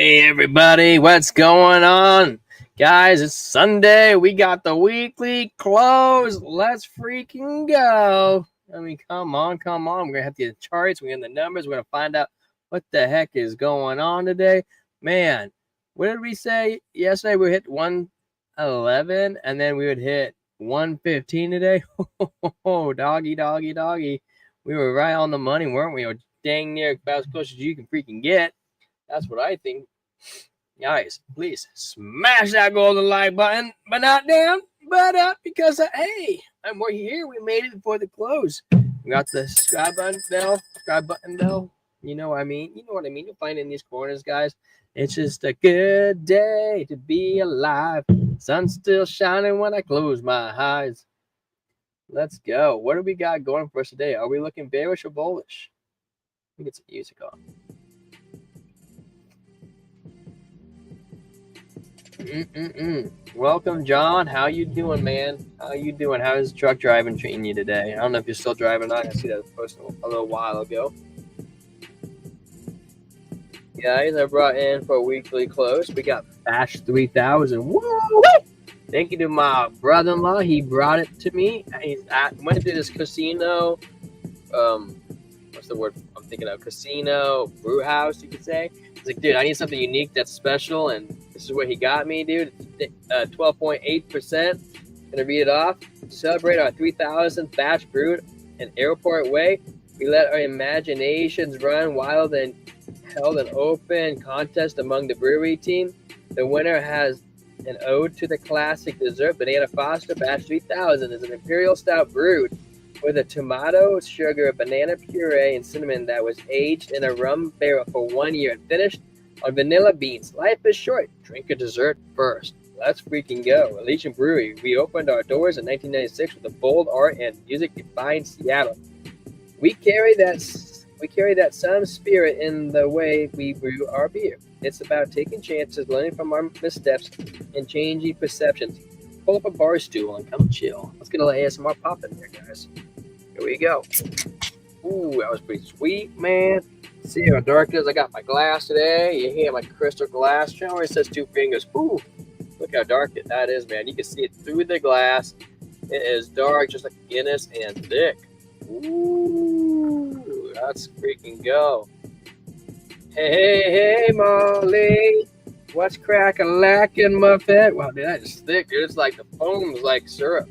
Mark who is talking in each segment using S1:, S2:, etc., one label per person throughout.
S1: Hey everybody, what's going on? Guys, it's Sunday. We got the weekly close. Let's freaking go. I mean, come on. We're going to have to get the charts. We're going to the numbers. We're going to find out what the heck is going on today. Man, what did we say? Yesterday we hit 111 and then we would hit 115 today. Oh, doggy. We were right on the money, weren't we? Or dang near about as close as you can freaking get. That's what I think. Guys, please smash that golden like button, but not down, but up, because hey, we're here. We made it before the close. We got the subscribe button bell. You know what I mean? You'll find it in these corners, guys. It's just a good day to be alive. Sun's still shining when I close my eyes. Let's go. What do we got going for us today? Are we looking bearish or bullish? Let me get some music on. Welcome, John. How you doing, man? How you doing? How is truck driving treating you today? I don't know if you're still driving or not. I see that post a little while ago. Guys, I brought in for a weekly close. We got Bash 3000. Woo! Thank you to my brother-in-law. He brought it to me. Went to this casino. What's the word I'm thinking of? Casino, brew house, you could say. He's like, dude, I need something unique that's special, and this is what he got me, dude. 12.8%. Gonna read it off. To celebrate our 3,000th batch brewed in Airport Way, we let our imaginations run wild and held an open contest among the brewery team. The winner has an ode to the classic dessert. Banana Foster Batch 3000 is an imperial stout brewed with a tomato, sugar, banana puree, and cinnamon that was aged in a rum barrel for 1 year and finished on vanilla beans. Life is short. Drink a dessert first. Let's freaking go. Elysian Brewery. We opened our doors in 1996 with a bold art and music-defined Seattle. We carry that some spirit in the way we brew our beer. It's about taking chances, learning from our missteps, and changing perceptions. Pull up a bar stool and come chill. Let's get a little ASMR pop in there, guys. Here we go. Ooh, that was pretty sweet, man. See how dark it is? I got my glass today. You hear my crystal glass? Shower says 2 fingers. Ooh, look how dark that is, man. You can see it through the glass. It is dark, just like Guinness, and thick. Ooh, let's freaking go. Hey, Molly. What's crack-a-lackin', Muffet? Wow, dude, that is thick, dude. It's like the foam's like syrup.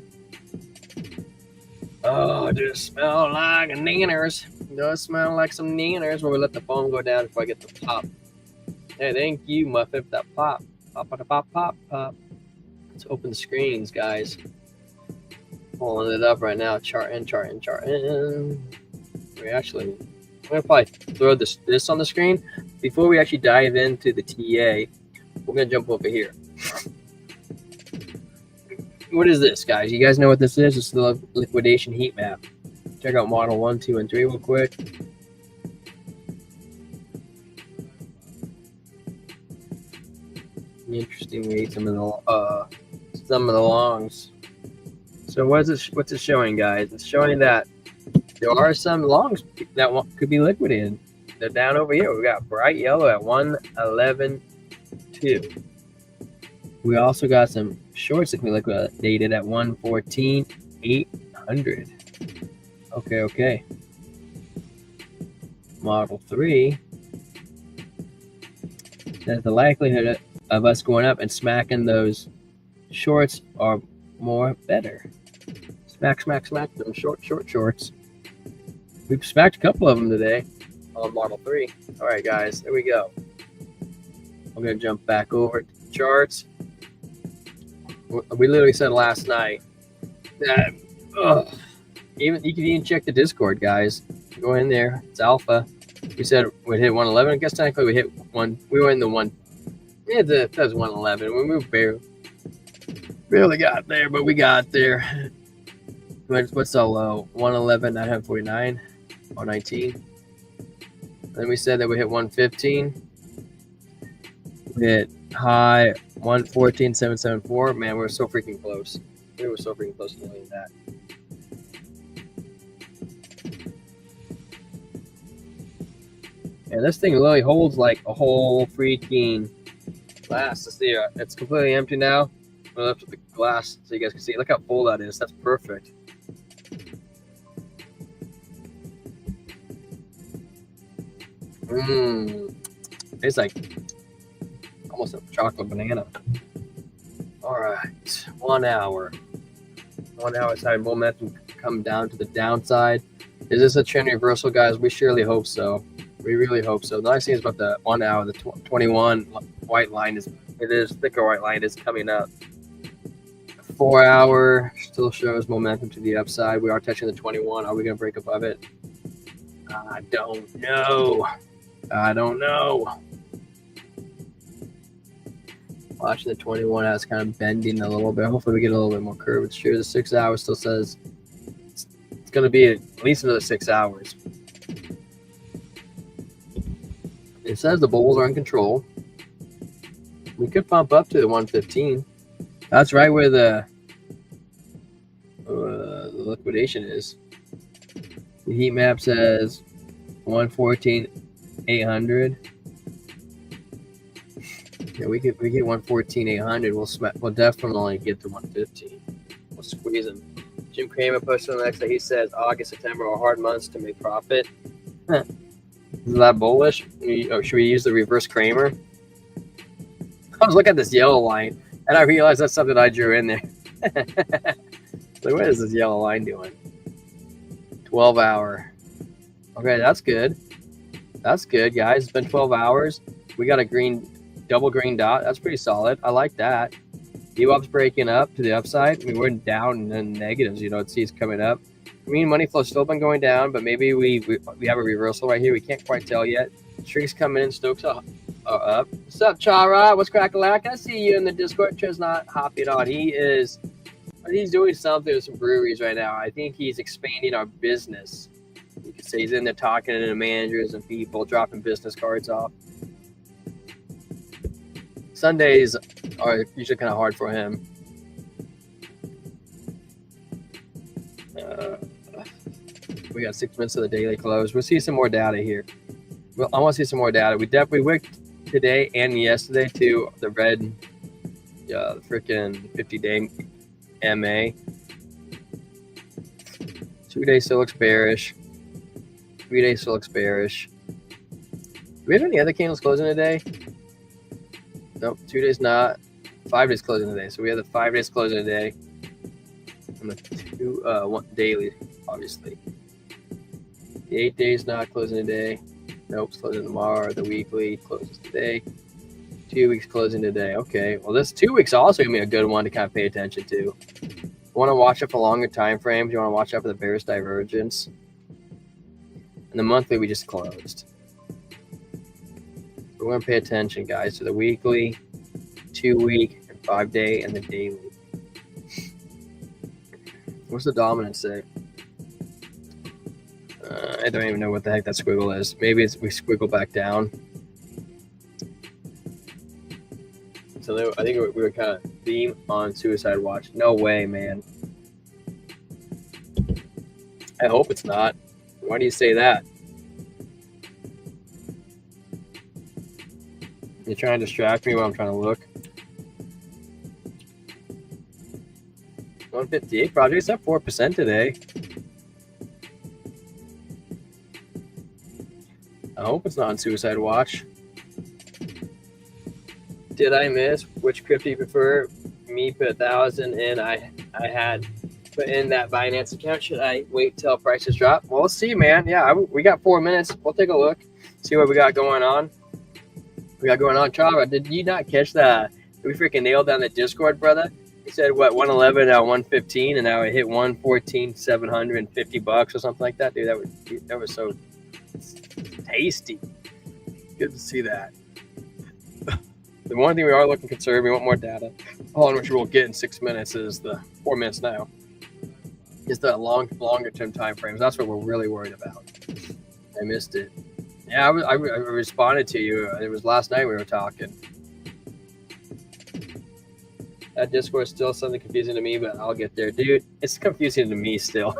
S1: Oh, does it smell like nanners? Does smell like some nanners. Where we let the foam go down before I get the pop. Hey, thank you, Muffet, for that pop. Pop. Let's open the screens, guys. Pulling it up right now. Charting. I'm gonna probably throw this on the screen before we actually dive into the TA. We're gonna jump over here. What is this, guys? You guys know what this is? It's the liquidation heat map. Check out model 1, 2, and 3 real quick. Interesting read some of the longs. So what's it showing, guys? It's showing that there are some longs that could be liquidated. They're down over here. We got bright yellow at 111.2. We also got some shorts that can be liquidated at 114.800. Okay. Model 3 says the likelihood of us going up and smacking those shorts are better. Smack them shorts. We've smacked a couple of them today on Model 3. All right, guys, there we go. I'm going to jump back over to the charts. We literally said last night that you can even check the Discord, guys. Go in there. It's alpha. We said we'd hit 111. I guess technically we hit one. We were in the one. Yeah, that was 111. We moved barely got there, but we got there. What's so low? 111, 949, or 19. Then we said that we hit 115. We hit high 114.774. Man, we're so freaking close. We were so freaking close to doing that. And this thing literally holds like a whole freaking glass. Let's see, it's completely empty now. I'll lift up the glass so you guys can see. Look how full that is. That's perfect. It's like almost a chocolate banana. All right, 1 hour. 1 hour side momentum come down to the downside. Is this a trend reversal, guys? We surely hope so. We really hope so. The nice thing is about the 1 hour, the 21 white line is thicker white line is coming up. 4 hour still shows momentum to the upside. We are touching the 21. Are we going to break above it? I don't know. Watching the 21 as kind of bending a little bit. Hopefully we get a little bit more curvature. The 6 hours still says it's going to be at least another 6 hours. It says the bulls are in control. We could pump up to the 115. That's right where the liquidation is. The heat map says 114,800. Yeah, we get 114,800. We'll definitely get to 115. We'll squeeze them. Jim Cramer posted on the next day. He says August, September are hard months to make profit. Is that bullish? Should we use the reverse Cramer? I was looking at this yellow line, and I realized that's something I drew in there. So what is this yellow line doing? 12 hour. Okay, that's good. That's good, guys. It's been 12 hours. We got a double green dot. That's pretty solid. I like that. VWAP's breaking up to the upside. We were down in the negatives. It sees coming up. Green money flow still been going down, but maybe we have a reversal right here. We can't quite tell yet. Streaks coming in. Stokes are up. What's up, Chara? What's crack-a-lack? I see you in the Discord. Trent's not hopping on. He's doing something with some breweries right now. I think he's expanding our business. You could say he's in there talking to the managers and people, dropping business cards off. Sundays are usually kind of hard for him. We got 6 minutes of the daily close. We'll see some more data here. Well, I want to see some more data. We definitely wicked today and yesterday to the red, the freaking 50-day MA. 2 days still looks bearish. 3 days still looks bearish. Do we have any other candles closing today? Nope, 2 days not. 5 days closing today. So we have the 5 days closing today. And the one daily, obviously. The 8 days not closing today. Nope, it's closing tomorrow. The weekly closes today. 2 weeks closing today. Okay, well, this 2 weeks also going to be a good one to kind of pay attention to. You want to watch it for longer time frames. You want to watch out for the bearish divergence. And the monthly we just closed. We're going to pay attention, guys, to the weekly, 2 week, and 5 day, and the daily. What's the dominance say? I don't even know what the heck that squiggle is. Maybe we squiggle back down. So I think we were kind of theme on suicide watch. No way, man. I hope it's not. Why do you say that? You're trying to distract me while I'm trying to look. 158 projects up 4% today. I hope it's not on suicide watch. Did I miss which crypto you prefer? Me put 1,000 in. I had put in that Binance account. Should I wait till prices drop? Well, let's see, man. Yeah, we got 4 minutes. We'll take a look, see what we got going on. Chava, did you not catch that? We freaking nailed down the Discord, brother. He said, what, 111, now 115, and now it hit 114, $750 or something like that. Dude, that was so tasty. Good to see that. The one thing we are looking conservative, we want more data, on which we'll get in 6 minutes, is the 4 minutes now. Is the longer term time frames. That's what we're really worried about. I missed it. Yeah, I responded to you. It was last night we were talking. That Discord is still something confusing to me, but I'll get there, dude. It's confusing to me still.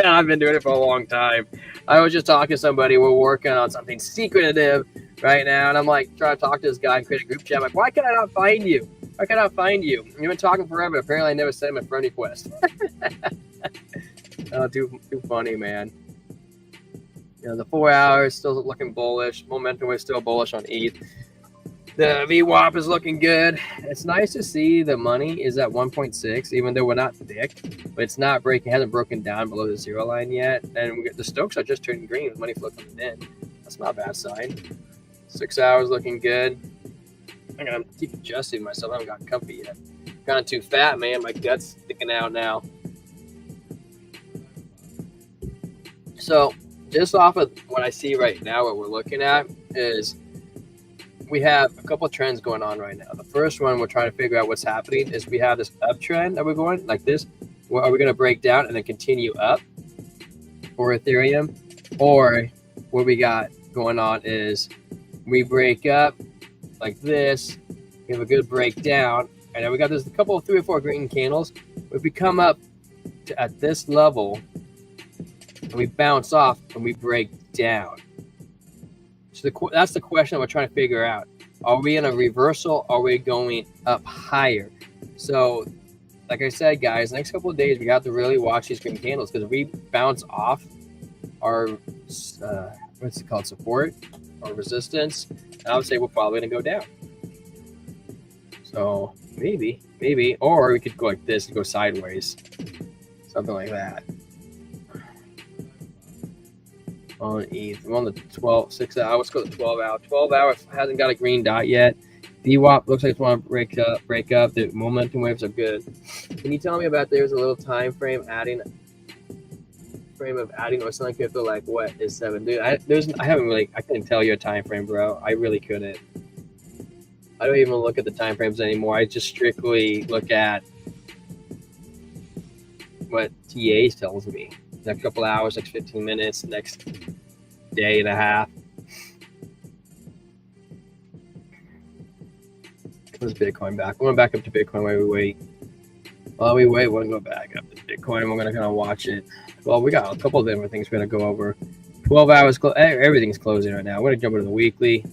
S1: I've been doing it for a long time. I was just talking to somebody. We're working on something secretive right now, and I'm like trying to talk to this guy and create a group chat. I'm like, why can I not find you? Why can I not find you? You've been talking forever. Apparently, I never sent him a friend request. Oh, too funny, man. You know, the 4 hours still looking bullish. Momentum is still bullish on ETH. The VWAP is looking good. It's nice to see the money is at 1.6, even though we're not thick, but it's not breaking, hasn't broken down below the zero line yet. And we get the Stokes are just turning green with money flow coming in. That's not a bad sign. 6 hours looking good. I'm gonna keep adjusting myself. I haven't gotten comfy yet. Gotten too fat, man. My gut's sticking out now. So just off of what I see right now, what we're looking at is we have a couple of trends going on right now. The first one we're trying to figure out what's happening is we have this uptrend that we're going like this. Well, are we going to break down and then continue up for Ethereum? Or what we got going on is we break up like this. We have a good breakdown. And then we got this a couple of 3 or 4 green candles. If we come up to at this level and we bounce off and we break down. So that's the question we're trying to figure out. Are we in a reversal? Or are we going up higher? So, like I said, guys, next couple of days, we got to really watch these green candles because if we bounce off our, what's it called, support or resistance, I would say we're probably going to go down. So, maybe, or we could go like this and go sideways, something like that. On ETH, I'm on the 6 hour. Let's go to 12 hour. 12 hour hasn't got a green dot yet. VWAP looks like it's want to break up. The momentum waves are good. Can you tell me about there's a little time frame of adding or something crypto like what is 7? Dude, I couldn't tell you a time frame, bro. I really couldn't. I don't even look at the time frames anymore. I just strictly look at what TA tells me. Next couple hours, next 15 minutes, next day and a half. Where's Bitcoin back? We're going back up to Bitcoin while we wait. While we wait, we're going to go back up to Bitcoin. We're going to kind of watch it. Well, we got a couple of different things we're going to go over. 12 hours, everything's closing right now. We're going to jump into the weekly.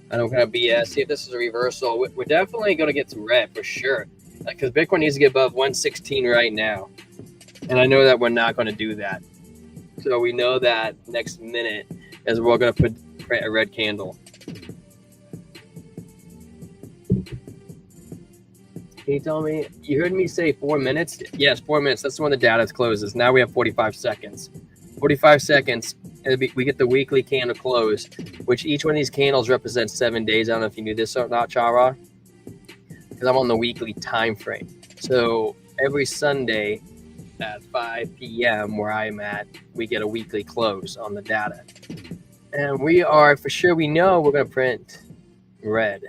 S1: I don't kind of BS. See if this is a reversal. We're definitely going to get some red for sure. Because Bitcoin needs to get above 116 right now. And I know that we're not going to do that. So we know that next minute is we're going to put a red candle. Can you tell me? You heard me say 4 minutes? Yes, 4 minutes. That's when the data closes. Now we have 45 seconds. 45 seconds, we get the weekly candle close, which each one of these candles represents 7 days. I don't know if you knew this or not, Chara, because I'm on the weekly time frame. So every Sunday at 5 p.m. where I'm at, we get a weekly close on the data. And we are, for sure, we know we're going to print red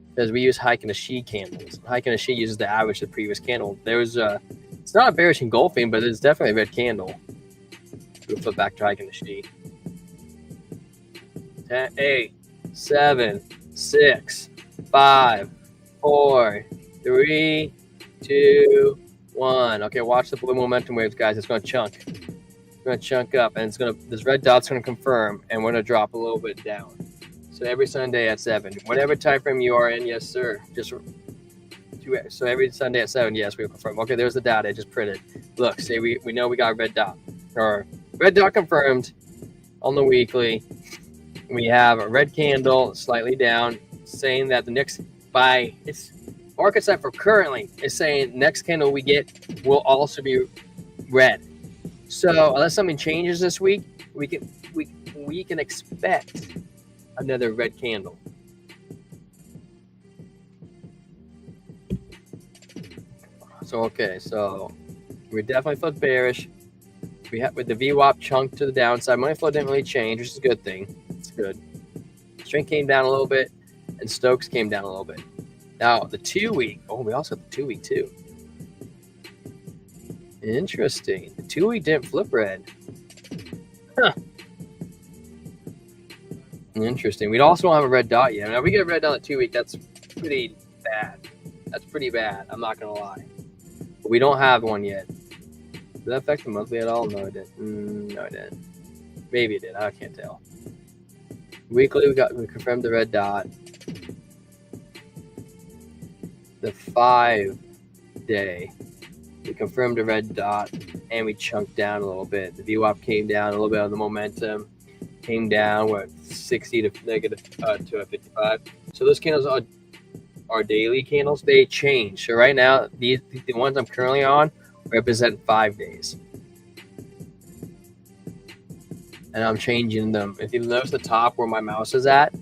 S1: because we use Heiken Ashi candles. Heiken Ashi uses the average of the previous candle. There's it's not a bearish engulfing, but it's definitely a red candle. We'll flip back to Heiken Ashi. 10, 8, 7, 6, 5, 4, 3, 2, 1. Okay, watch the blue momentum waves, guys. It's going to chunk. It's going to chunk up, and this red dot's going to confirm, and we're going to drop a little bit down. So every Sunday at 7, whatever time frame you are in, yes, sir. So every Sunday at 7, yes, we'll confirm. Okay, there's the data. I just printed. Look, see, we know we got a red dot, or red dot confirmed on the weekly. We have a red candle slightly down, saying that the next market side for currently is saying next candle we get will also be red. So unless something changes this week, we can expect another red candle. So okay, so we definitely flipped bearish. We have with the VWAP chunk to the downside. Money flow didn't really change, which is a good thing. It's good. Strength came down a little bit, and Stokes came down a little bit. Now the 2 week. Oh, we also have the 2 week too. Interesting. The 2 week didn't flip red. Huh. Interesting. We also don't have a red dot yet. Now, if we get a red dot at 2 week, that's pretty bad. That's pretty bad. I'm not gonna lie. But we don't have one yet. Did that affect the monthly at all? No, it didn't. No, it didn't. Maybe it did. I can't tell. Weekly, we confirmed the red dot. The 5-day, we confirmed the red dot, and we chunked down a little bit. The VWAP came down a little bit on the momentum. Came down, what, 60 to negative to a 55. So those candles are daily candles. They change. So right now, the ones I'm currently on represent 5 days. And I'm changing them. If you notice the top where my mouse is at,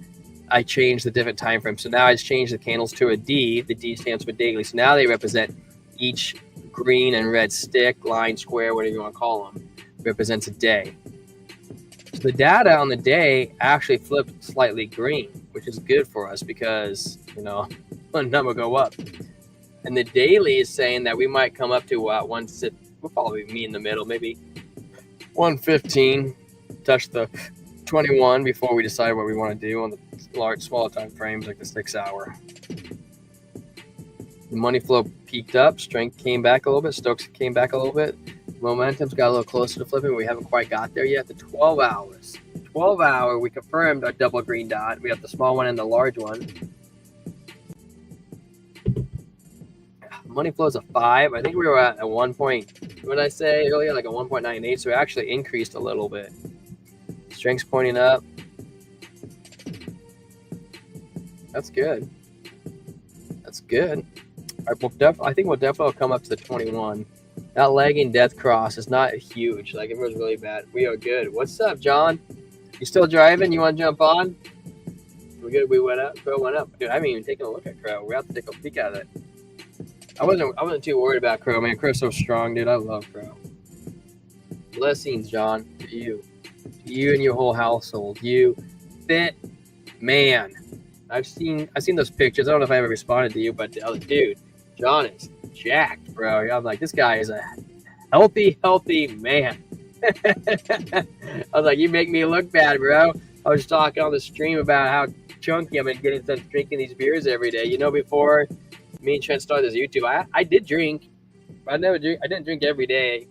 S1: I changed the different time frames. So now I just changed the candles to a D. The D stands for daily. So now they represent each green and red stick, line, square, whatever you want to call them, represents a day. So the data on the day actually flipped slightly green, which is good for us because, you know, one number go up. And the daily is saying that we might come up to we'll probably meet in the middle, maybe 115, touch the 21 before we decide what we want to do on the smaller time frames like the 6 hour. The money flow peaked up, strength came back a little bit, Stokes came back a little bit, momentum's got a little closer to flipping. We haven't quite got there yet. The 12 hours. 12 hour, we confirmed our double green dot. We have the small one and the large one. Money flows a 5. I think we were at a 1 point, what did I say earlier? Like a 1.98. So we actually increased a little bit. Strength's pointing up. That's good. That's good. I think we'll definitely come up to the 21. That lagging death cross is not huge. Like, it was really bad. We are good. What's up, John? You still driving? You want to jump on? We good? We went up. Crow went up. Dude, I haven't even taken a look at Crow. We have to take a peek at it. I wasn't too worried about Crow, man. Crow's so strong, dude. I love Crow. Blessings, John, to you. To you and your whole household. You fit man. I've seen those pictures. I don't know if I ever responded to you, but the other dude, John, is jacked, bro. I'm like, this guy is a healthy man. I was like, you make me look bad, bro. I was talking on the stream about how chunky I'm getting since drinking these beers every day. You know, before me and Trent started this YouTube, I did drink. But I didn't drink every day,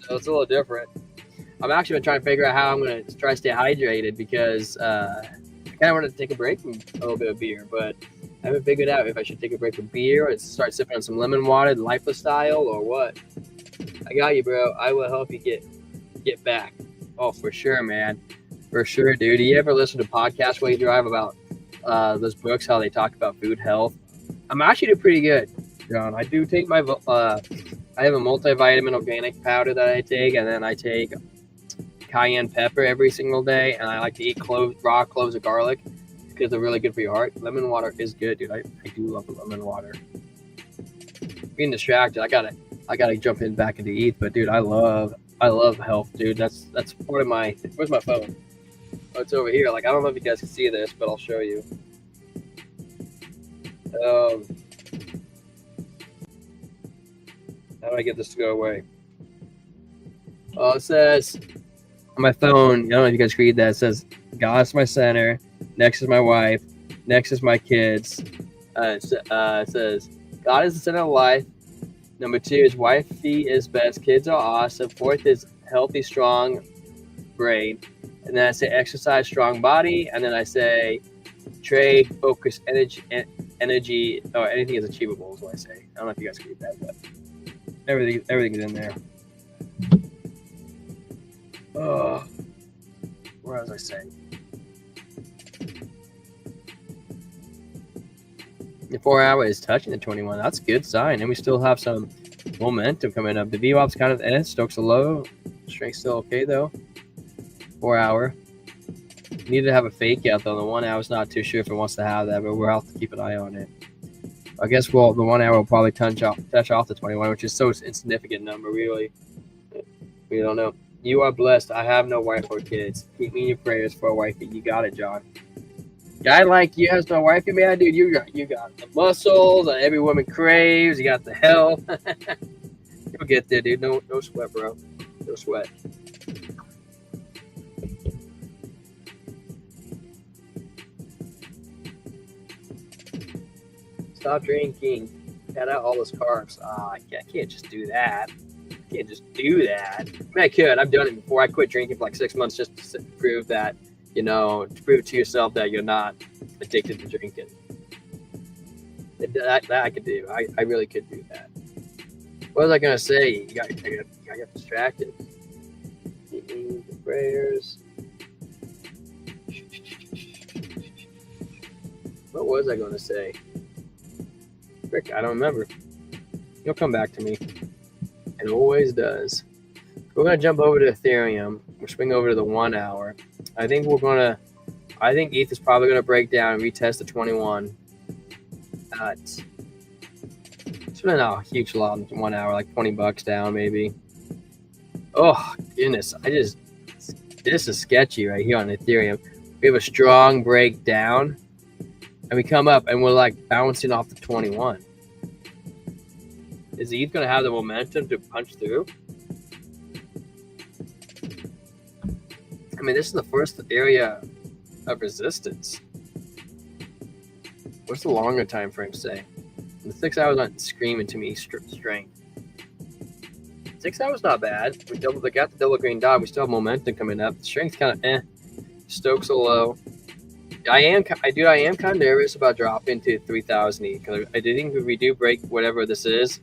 S1: so it's a little different. I'm actually gonna try and figure out how I'm gonna try to stay hydrated because I kind of wanted to take a break from a little bit of beer, but I haven't figured out if I should take a break from beer or start sipping on some lemon water, lifeless style, or what. I got you, bro. I will help you get back. Oh, for sure, man. For sure, dude. Do you ever listen to podcasts while you drive about those books, how they talk about food health? I'm actually doing pretty good, John. I do take my I have a multivitamin organic powder that I take, and then I take cayenne pepper every single day, and I like to eat raw cloves of garlic because they're really good for your heart. Lemon water is good, dude. I do love the lemon water. Being distracted, I gotta jump back into ETH, but dude, I love health, dude. That's part of my. Where's my phone? Oh, it's over here. Like, I don't know if you guys can see this, but I'll show you. How do I get this to go away? Oh, it says on my phone, I don't know if you guys read that. It says, God's my center. Next is my wife. Next is my kids. It says, God is the center of life. Number 2 is wifey is best. Kids are awesome. 4th is healthy, strong brain. And then I say exercise, strong body. And then I say trade, focus, energy, or anything is achievable is what I say. I don't know if you guys can read that, but everything's in there. Oh, where was I saying? The 4 hour is touching the 21. That's a good sign. And we still have some momentum coming up. The VWAP's kind of Stokes a low. Strength's still okay though. 4 hour. Need to have a fake out though. The 1 hour's not too sure if it wants to have that, but we'll have to keep an eye on it. I guess the 1 hour will probably touch off the 21, which is so insignificant number, really. We don't know. You are blessed. I have no wife or kids. Keep me in your prayers for a wifey. You got it, John. Guy like you has no wifey, man, dude. You got the muscles that every woman craves. You got the health. You'll get there, dude. No sweat, bro. No sweat. Stop drinking. cut out all those carbs. I can't just do that. I can't just do that. I mean, I could. I've done it before. I quit drinking for like 6 months just to prove that, to prove to yourself that you're not addicted to drinking. That I could do. I really could do that. What was I gonna say? I got distracted. The prayers. What was I gonna say? Frick, I don't remember. It'll come back to me. It always does. We're gonna jump over to Ethereum. We'll swing over to the 1 hour. I think ETH is probably gonna break down and retest the 21. It's been a huge lot in 1 hour, like $20 down maybe. Oh goodness, this is sketchy right here on Ethereum. We have a strong breakdown, and we come up and we're like bouncing off the 21. Is ETH gonna have the momentum to punch through? I mean, this is the first area of resistance. What's the longer time frame say? The 6 hours aren't screaming to me strength. 6 hours not bad. We got the double green dot. We still have momentum coming up. The strength's kind of Stokes are low. I am kind of nervous about dropping to 3,000 ETH because I think if we do break whatever this is,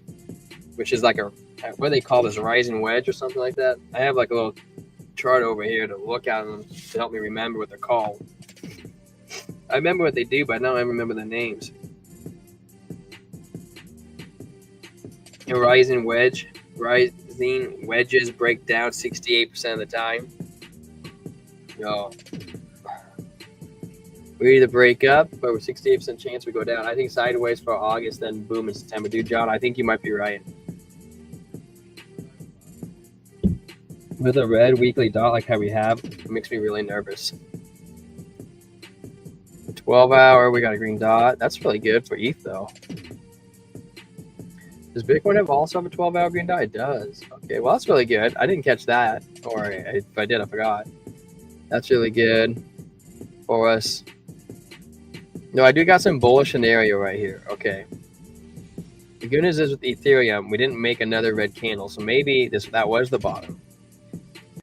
S1: which is like what do they call this, a rising wedge or something like that. I have like a little chart over here to look at them to help me remember what they're called. I remember what they do, but I don't remember the names. A rising wedges break down 68% of the time. We either break up, but with 68% chance we go down. I think sideways for August, then boom in September. Dude, John, I think you might be right. With a red weekly dot like how we have, it makes me really nervous. 12 hour, we got a green dot. That's really good for ETH though. Does Bitcoin also have a 12-hour green dot? It does. Okay, well, that's really good. I didn't catch that. Or if I did, I forgot. That's really good for us. No, I do got some bullish scenario right here. Okay. The good news is with Ethereum, we didn't make another red candle. So maybe that was the bottom.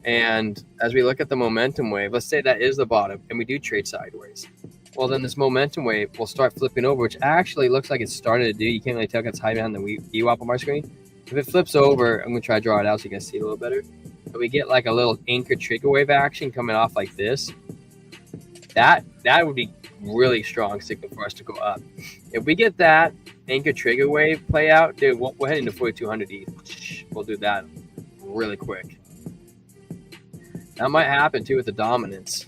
S1: And as we look at the momentum wave, let's say that is the bottom and we do trade sideways. Well, then this momentum wave will start flipping over, which actually looks like it's starting to do. You can't really tell because it's high behind the VWAP on my screen. If it flips over, I'm going to try to draw it out so you guys see it a little better. But we get like a little anchor trigger wave action coming off like this. That would be really strong signal for us to go up. If we get that anchor trigger wave play out, dude, we'll head into 4,200 ETH. We'll do that really quick. That might happen too with the dominance.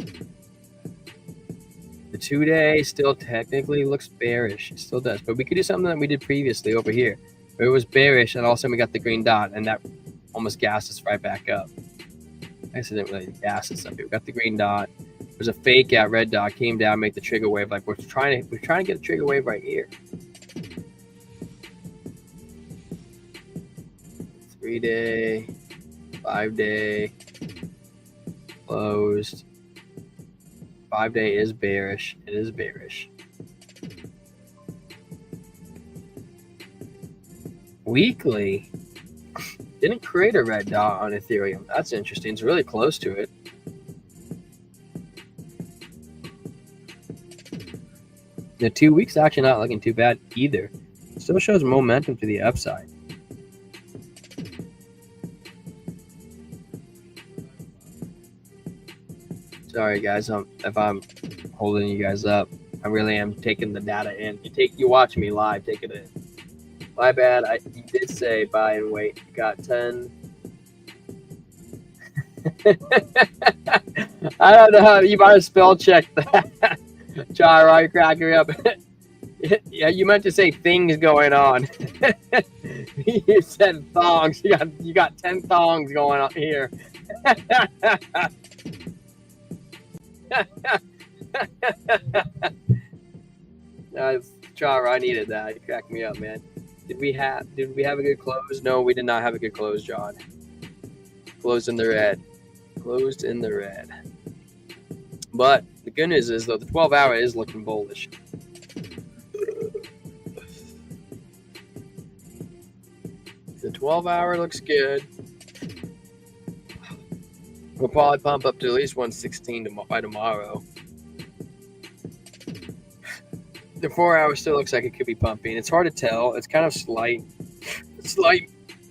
S1: The 2-day still technically looks bearish. It still does. But we could do something that we did previously over here, where it was bearish and all of a sudden we got the green dot and that almost gassed us right back up. I guess it didn't really gas us up here. We got the green dot. There's a fake out red dot, came down, make the trigger wave. Like we're trying to get a trigger wave right here. 3-day, 5-day, closed. 5-day is bearish. It is bearish. Weekly didn't create a red dot on Ethereum. That's interesting. It's really close to it. The 2 weeks actually not looking too bad either. It still shows momentum to the upside. Sorry guys, if I'm holding you guys up. I really am taking the data in. You watch me live, take it in. My bad. You did say buy and wait. You got 10. I don't know how you might have spell checked that. John, right, cracking me up. Yeah, you meant to say things going on. You said thongs. You got 10 thongs going on here. Char, I needed that. It cracked me up, man. Did we have a good close? No, we did not have a good close, John. Closed in the red. Closed in the red. But the good news is though the 12-hour is looking bullish. The 12-hour looks good. We'll probably pump up to at least 116 by tomorrow. The 4-hour still looks like it could be pumping. It's hard to tell. It's kind of slight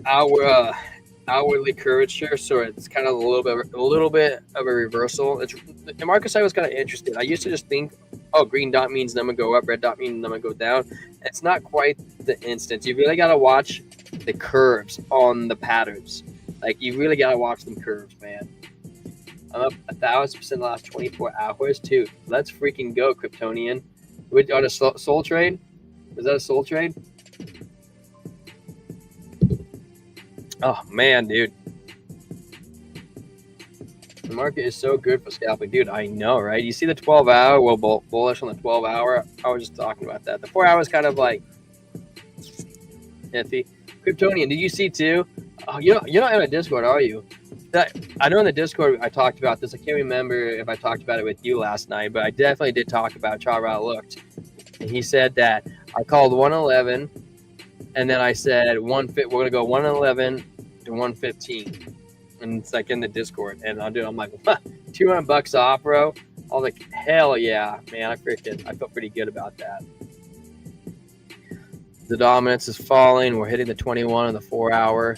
S1: hourly curvature, so it's kind of a little bit of a reversal. The market side was kind of interesting. I used to just think, oh, green dot means I'm gonna go up, red dot means I'm gonna go down. It's not quite the instance. You really gotta watch the curves on the patterns. Like, you really gotta watch them curves, man. I'm up 1,000% the last 24 hours too. Let's freaking go, Kryptonian. On a soul trade? Is that a soul trade? Oh man, dude. The market is so good for scalping. Dude, I know, right? You see the 12-hour? Well, bullish on the 12-hour. I was just talking about that. The 4-hour is kind of like iffy. Kryptonian, did you see too? Oh, you're not in a Discord, are you? I know in the Discord I talked about this. I can't remember if I talked about it with you last night, but I definitely did talk about Chara looked. And he said that I called 111, and then I said we're going to go 111 to 115. And it's like in the Discord. And I'm like, $200 off, bro. I was like, hell yeah, man. I felt pretty good about that. The dominance is falling. We're hitting the 21 on the 4-hour.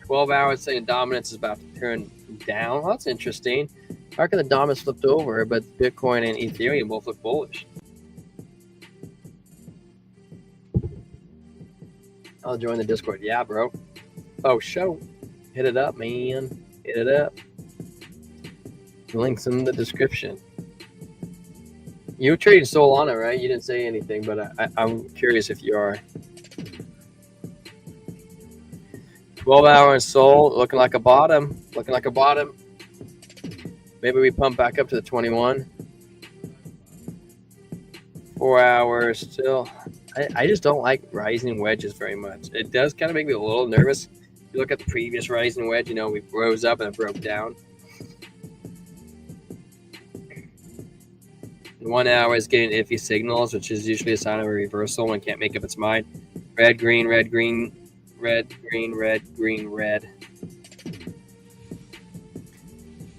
S1: 12 hours saying dominance is about to turn down. Well, that's interesting. How can the dominance flipped over, but Bitcoin and Ethereum both look bullish? I'll join the Discord. Yeah, bro. Oh, show. Hit it up, man. Hit it up. The link's in the description. You were trading Solana, right? You didn't say anything, but I'm curious if you are. 12-hour in Sol, looking like a bottom. Maybe we pump back up to the 21. 4 hours still. I just don't like rising wedges very much. It does kind of make me a little nervous. If you look at the previous rising wedge, we rose up and it broke down. 1 hour is getting iffy signals, which is usually a sign of a reversal when it can't make up its mind. Red, green, red, green, red, green, red, green, red.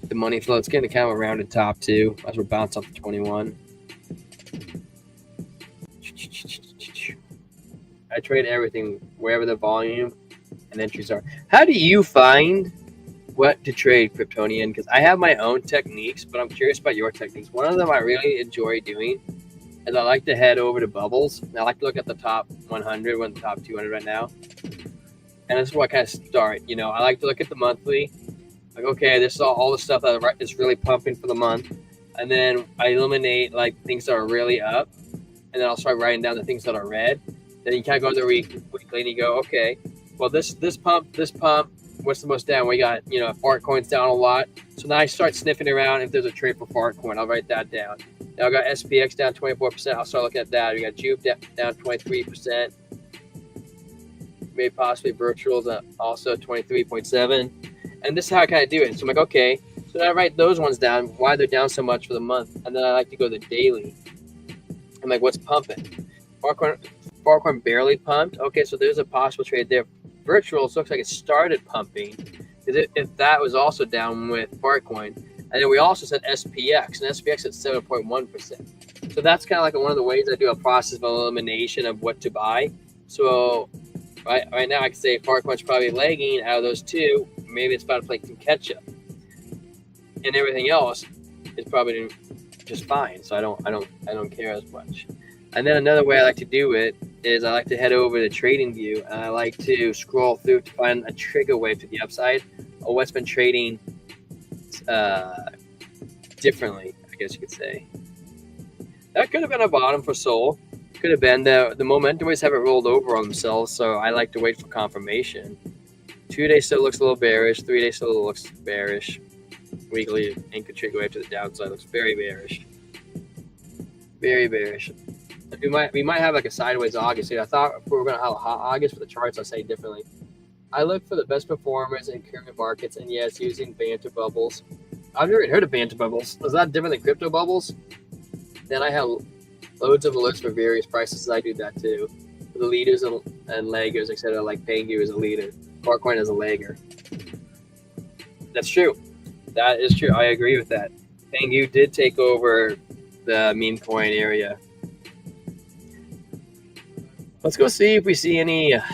S1: The money flow, it's getting kind of a rounded top too as we're bouncing off the 21. I trade everything wherever the volume and entries are. How do you find what to trade, Kryptonian? Because I have my own techniques, but I'm curious about your techniques. One of them I really enjoy doing is I like to head over to bubbles. I like to look at the top 100, we're in the top 200 right now. And this is where I kind of start. I like to look at the monthly. Like, okay, this is all the stuff that is really pumping for the month. And then I eliminate things that are really up. And then I'll start writing down the things that are red. Then you kind of go to the weekly and you go, okay, well, this pump, what's the most down? We got, Altcoin's down a lot. So now I start sniffing around if there's a trade for Altcoin. I'll write that down. Now I got SPX down 24%. I'll start looking at that. We got Juve down 23%. Maybe possibly Virtuals also 23.7. And this is how I kind of do it. So I'm like, okay, so then I write those ones down, why they're down so much for the month. And then I like to go to the daily. I'm like, what's pumping? Altcoin barely pumped. Okay, so there's a possible trade there. Virtuals looks like it started pumping. If that was also down with Altcoin. And then we also said SPX, and SPX at 7.1%. So that's kind of like one of the ways I do a process of elimination of what to buy. So right now I can say Altcoin's probably lagging out of those two. Maybe it's about to play some catch up. And everything else is probably just fine. So I don't care as much. And then another way I like to do it is I like to head over to TradingView and I like to scroll through to find a trigger wave to the upside or what's been trading differently, I guess you could say. That could have been a bottom for Sol. Could have been. The momentum waves haven't rolled over on themselves, so I like to wait for confirmation. 2 days still looks a little bearish. 3 days still looks bearish. Weekly anchor trigger wave to the downside looks very bearish. Very bearish. We might have a sideways August. I thought if we were going to have a hot August for the charts, I'll say differently. I look for the best performers in current markets, and yes, using banter bubbles. I've never heard of banter bubbles. Is that different than crypto bubbles? Then I have loads of alerts for various prices. I do that too. For the leaders and laggers, etc., like Pengu as a leader. Altcoin is a lagger. That's true. That is true. I agree with that. Pengu did take over the meme coin area. Let's go see if we see any. Where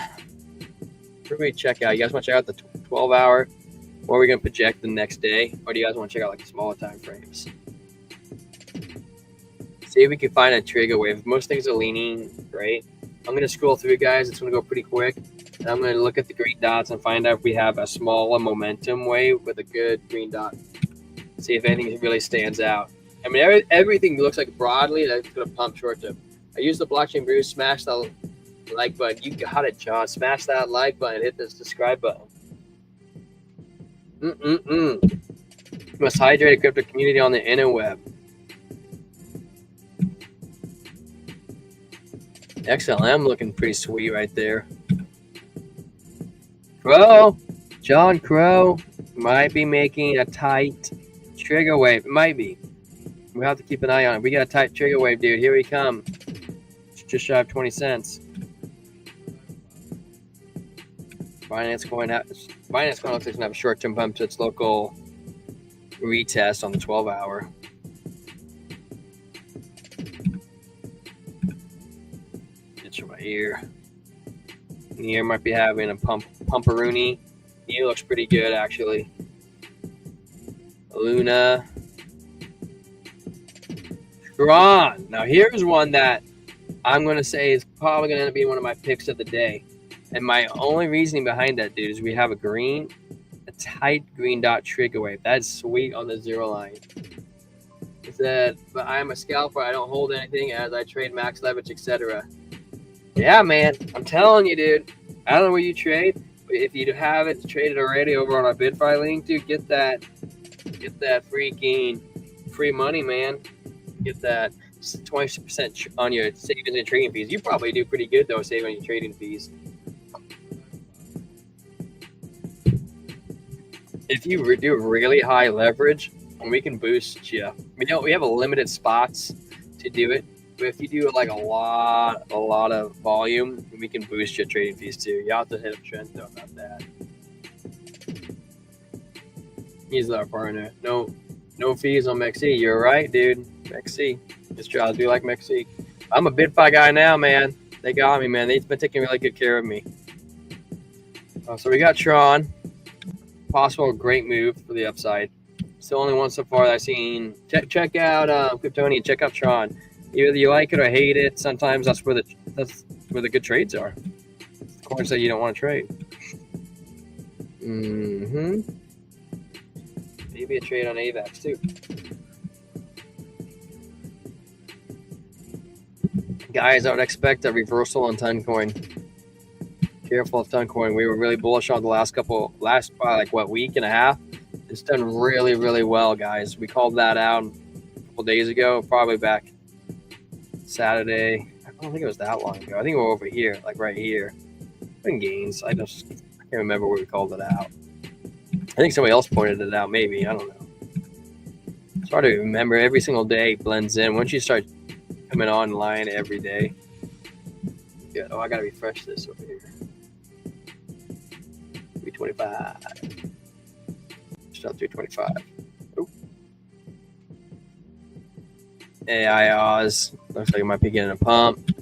S1: do we check out? You guys want to check out the 12-hour? Or are we going to project the next day? Or do you guys want to check out like the smaller time frames? See if we can find a trigger wave. Most things are leaning right. I'm going to scroll through, guys. It's going to go pretty quick. And I'm going to look at the green dots and find out if we have a smaller momentum wave with a good green dot. See if anything really stands out. I mean, everything looks like broadly that's going to pump short term. I use the blockchain brew, smash the like button. You got it, John. Smash that like button. Hit this subscribe button. Most hydrated crypto community on the interweb. XLM looking pretty sweet right there. Crow, John Crow might be making a tight trigger wave. It might be. We have to keep an eye on it. We got a tight trigger wave, dude. Here we come. Just shy of 20 cents. Binance Coin looks like it's going to have a short-term bump to its local retest on the 12-hour. Itch my ear. The ear might be having a pumperoonie. The ear looks pretty good, actually. Luna. Tron. Now, here's one that I'm going to say is probably going to end up being one of my picks of the day. And my only reasoning behind that, dude, is we have a tight green dot trigger wave. That's sweet on the zero line. It said, but I am a scalper. I don't hold anything as I trade max leverage, etc. Yeah, man. I'm telling you, dude. I don't know where you trade, but if you haven't traded already over on our BYDFi link, dude, get that freaking free money, man. Get that 20% on your savings and trading fees. You probably do pretty good though, saving on your trading fees. If you do really high leverage, we can boost you. We have a limited spots to do it, but if you do like a lot of volume, we can boost your trading fees too. You have to hit a trend though, not that. He's our partner. No fees on MEXC. You're right, dude. MEXC. Just try to do like MEXC. I'm a BYDFi guy now, man. They got me, man. They've been taking really good care of me. So we got Tron. Possible great move for the upside. It's the only one so far that I've seen. Check out Kryptonian. Check out Tron. Either you like it or hate it. Sometimes that's where the good trades are. Coins that you don't want to trade. Maybe a trade on AVAX too. Guys, I would expect a reversal on Toncoin. Careful of Toncoin. We were really bullish on the last week and a half. It's done really, really well, guys. We called that out a couple days ago, probably back Saturday. I don't think it was that long ago. I think we're over here, like right here. In gains. I can't remember where we called it out. I think somebody else pointed it out, maybe. I don't know. It's hard to remember. Every single day blends in. Once you start coming online every day. Good. Oh, I gotta refresh this over here. 325. Still 325. Oh. AIOS. Looks like it might be getting a pump.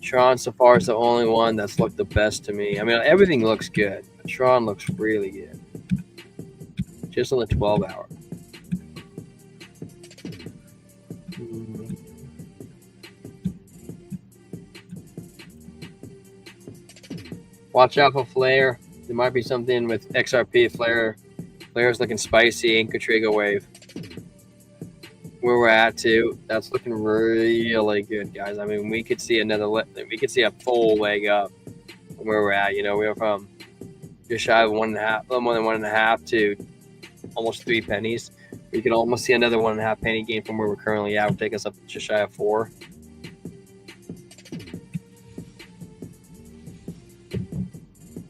S1: Tron so far is the only one that's looked the best to me. I mean, everything looks good, but Tron looks really good. Just on the 12-hour. Watch out for Flare. There might be something with XRP. Flare's looking spicy. Anchor trigger wave. Where we're at too, that's looking really good, guys. I mean, we could see a full leg up from where we're at. You know, we were from just shy of 1.5, a little more than 1.5 to almost 3 pennies. We could almost see another 1.5 penny gain from where we're currently at. Would take us up just shy of 4.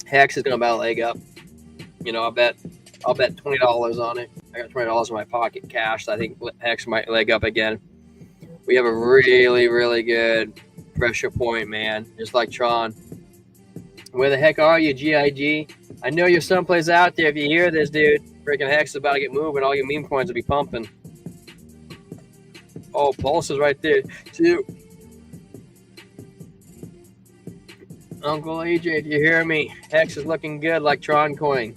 S1: Hex is gonna about a leg up. You know, I'll bet $20 on it. I got $20 in my pocket cash. So I think Hex might leg up again. We have a really good pressure point, man. Just like Tron. Where the heck are you, GIG? I know you're someplace out there. If you hear this, dude, freaking Hex is about to get moving. All your meme coins will be pumping. Oh, Pulse is right there, too. Uncle AJ, do you hear me? Hex is looking good like Tron Coin.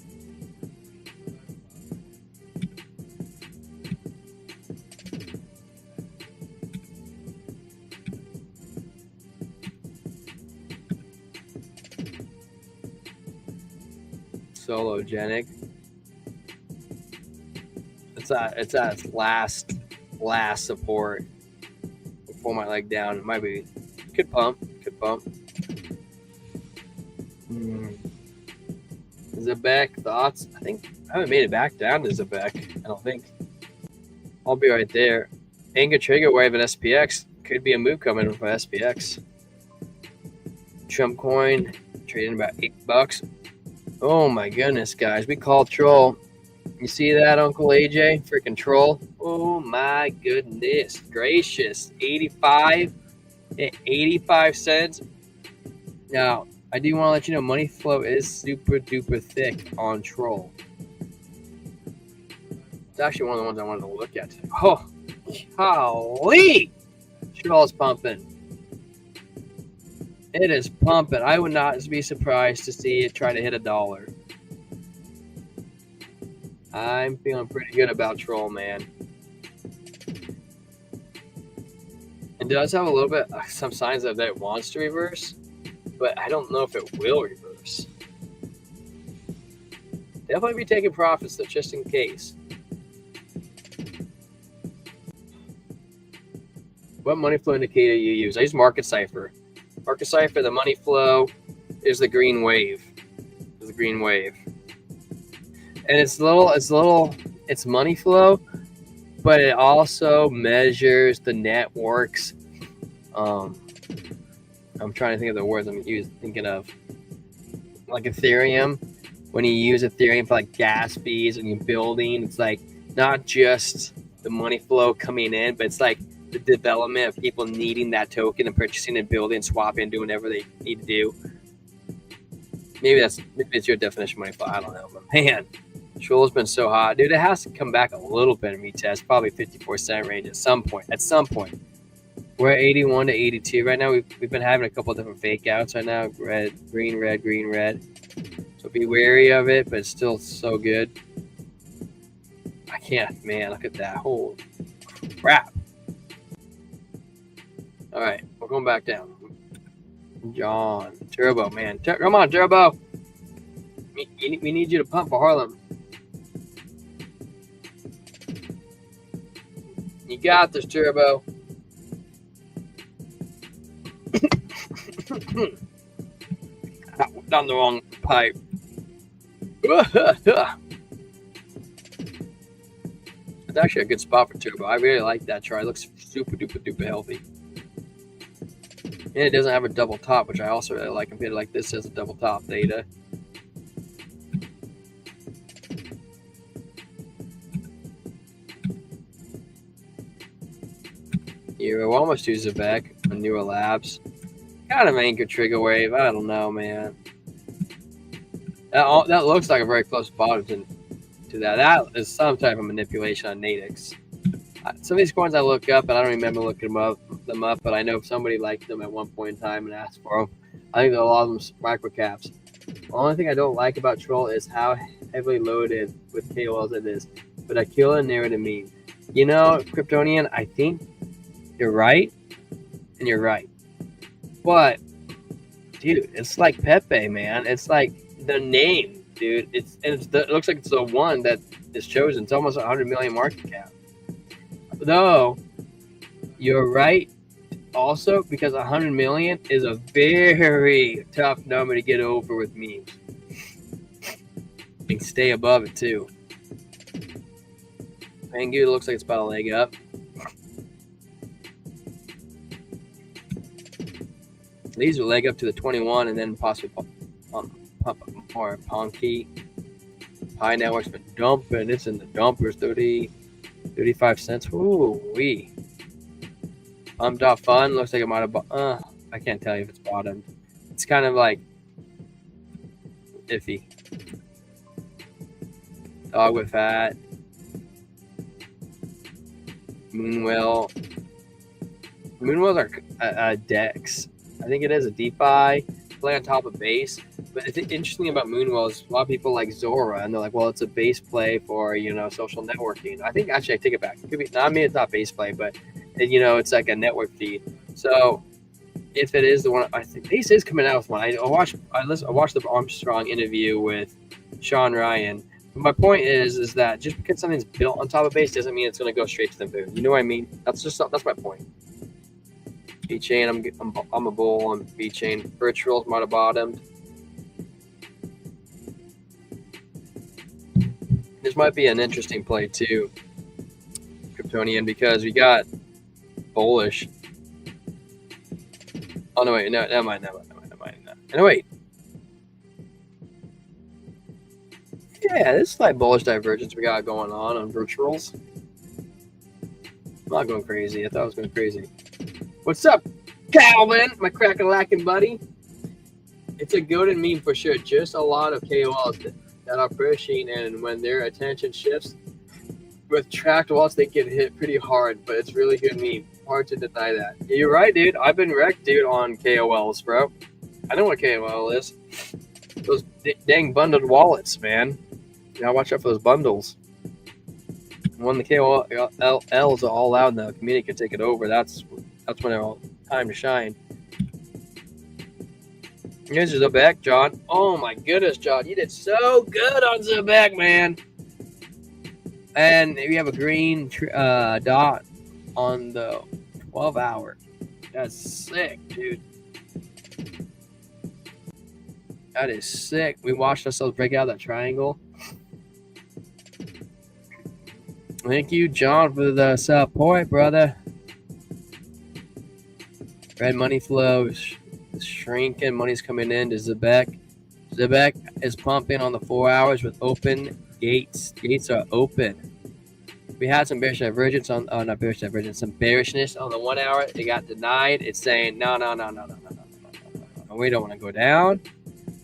S1: Sologenic. It's at its last support before my leg down. It might be could pump. Zebek, thoughts? I think I haven't made it back down to Zebek. I don't think. I'll be right there. Anger Trigger Wave and SPX. Could be a move coming from SPX. Trump coin trading about $8. Oh my goodness, guys. We call troll. You see that, Uncle AJ? Freaking troll. Oh my goodness gracious. 85 cents. Now, I do want to let you know money flow is super duper thick on troll. It's actually one of the ones I wanted to look at today. Oh, golly! Troll's pumping. It is pumping. I would not be surprised to see it try to hit $1. I'm feeling pretty good about troll, man. It does have a little bit, some signs that it wants to reverse, but I don't know if it will reverse. Definitely be taking profits though, just in case. What money flow indicator you use? I use Market Cipher. Market Cipher, the money flow is the green wave. And it's money flow, but it also measures the networks. I'm trying to think of the words I'm thinking of. Like Ethereum, when you use Ethereum for like gas fees and you're building, it's like not just the money flow coming in, but it's like the development of people needing that token and purchasing and building, swapping, doing whatever they need to do. Maybe it's your definition of money flow. I don't know, but man, Troll's been so hot, dude. It has to come back a little bit and retest, probably 54-cent range at some point. We're at 81 to 82 right now. We've been having a couple of different fake outs right now. Red, green. So be wary of it, but it's still so good. I can't, man. Look at that. Holy crap. All right, we're going back down. John, Turbo, man. Come on, Turbo. We need you to pump for Harlem. You got this, Turbo. Down the wrong pipe. It's actually a good spot for Turbo. I really like that chart. It looks super duper healthy. And it doesn't have a double top, which I also really like. Compared to like this has a double top theta. We'll almost use it back on Newer Labs. Kind of anchor trigger wave. I don't know, man. That looks like a very close bottom to that. That is some type of manipulation on Natix. Some of these coins I look up, and I don't remember looking them up, but I know somebody liked them at one point in time and asked for them. I think a lot of them micro caps. The only thing I don't like about Troll is how heavily loaded with KOLs it is. But a killer narrative meme. You know, Kryptonian, I think you're right, and you're right. But, dude, it's like Pepe, man. It's like the name, dude. It looks like it's the one that is chosen. It's almost 100 million market cap. Though, you're right also, because 100 million is a very tough number to get over with memes. And stay above it, too. Pangu looks like it's about a leg up. These are leg up to the 21 and then possibly pump more. Ponky. High network's been dumping. It's in the dumpers. 35 cents. Ooh wee. Fun looks like it might have. I can't tell you if it's bottomed. It's kind of like iffy. Dog with fat. Moonwell. Moonwells are DEX. I think it is a DeFi play on top of base. But the interesting about Moonwell is a lot of people like Zora, and they're like, well, it's a base play for, social networking. I think actually I take it back. It could be, I mean, it's not base play, but it's like a network feed. So if it is the one, I think base is coming out with one. I watched the Armstrong interview with Sean Ryan. But my point is that just because something's built on top of base doesn't mean it's going to go straight to the moon. You know what I mean? That's my point. VeChain, I'm a bull on VeChain. Virtuals might have bottomed. This might be an interesting play too, Kryptonian, because we got bullish. Oh no, wait, no, never mind. No, wait. Yeah, this is like bullish divergence we got going on virtuals. I'm not going crazy. I thought I was going crazy. What's up, Calvin? My crack-a-lackin' buddy. It's a goated meme for sure. Just a lot of KOLs that are pushing, and when their attention shifts with tracked wallets, they get hit pretty hard. But it's really good meme. Hard to deny that. Yeah, you're right, dude. I've been wrecked, dude, on KOLs, bro. I know what KOL is. Those dang bundled wallets, man. You gotta watch out for those bundles. When the KOLs are all out and the community can take it over, that's when they're all time to shine. Here's Zebek, John. Oh my goodness, John, you did so good on Zebek, man. And we have a green dot on the 12-hour. That's sick, dude. That is sick. We watched ourselves break out that triangle. Thank you, John, for the support, brother. Red money flows shrinking. Money's coming in to Zebek. Zebek is pumping on the 4 hours with open gates. Gates are open. We had some bearish divergence on, not bearish divergence, some bearishness on the 1 hour. It got denied. It's saying, no. We don't want to go down.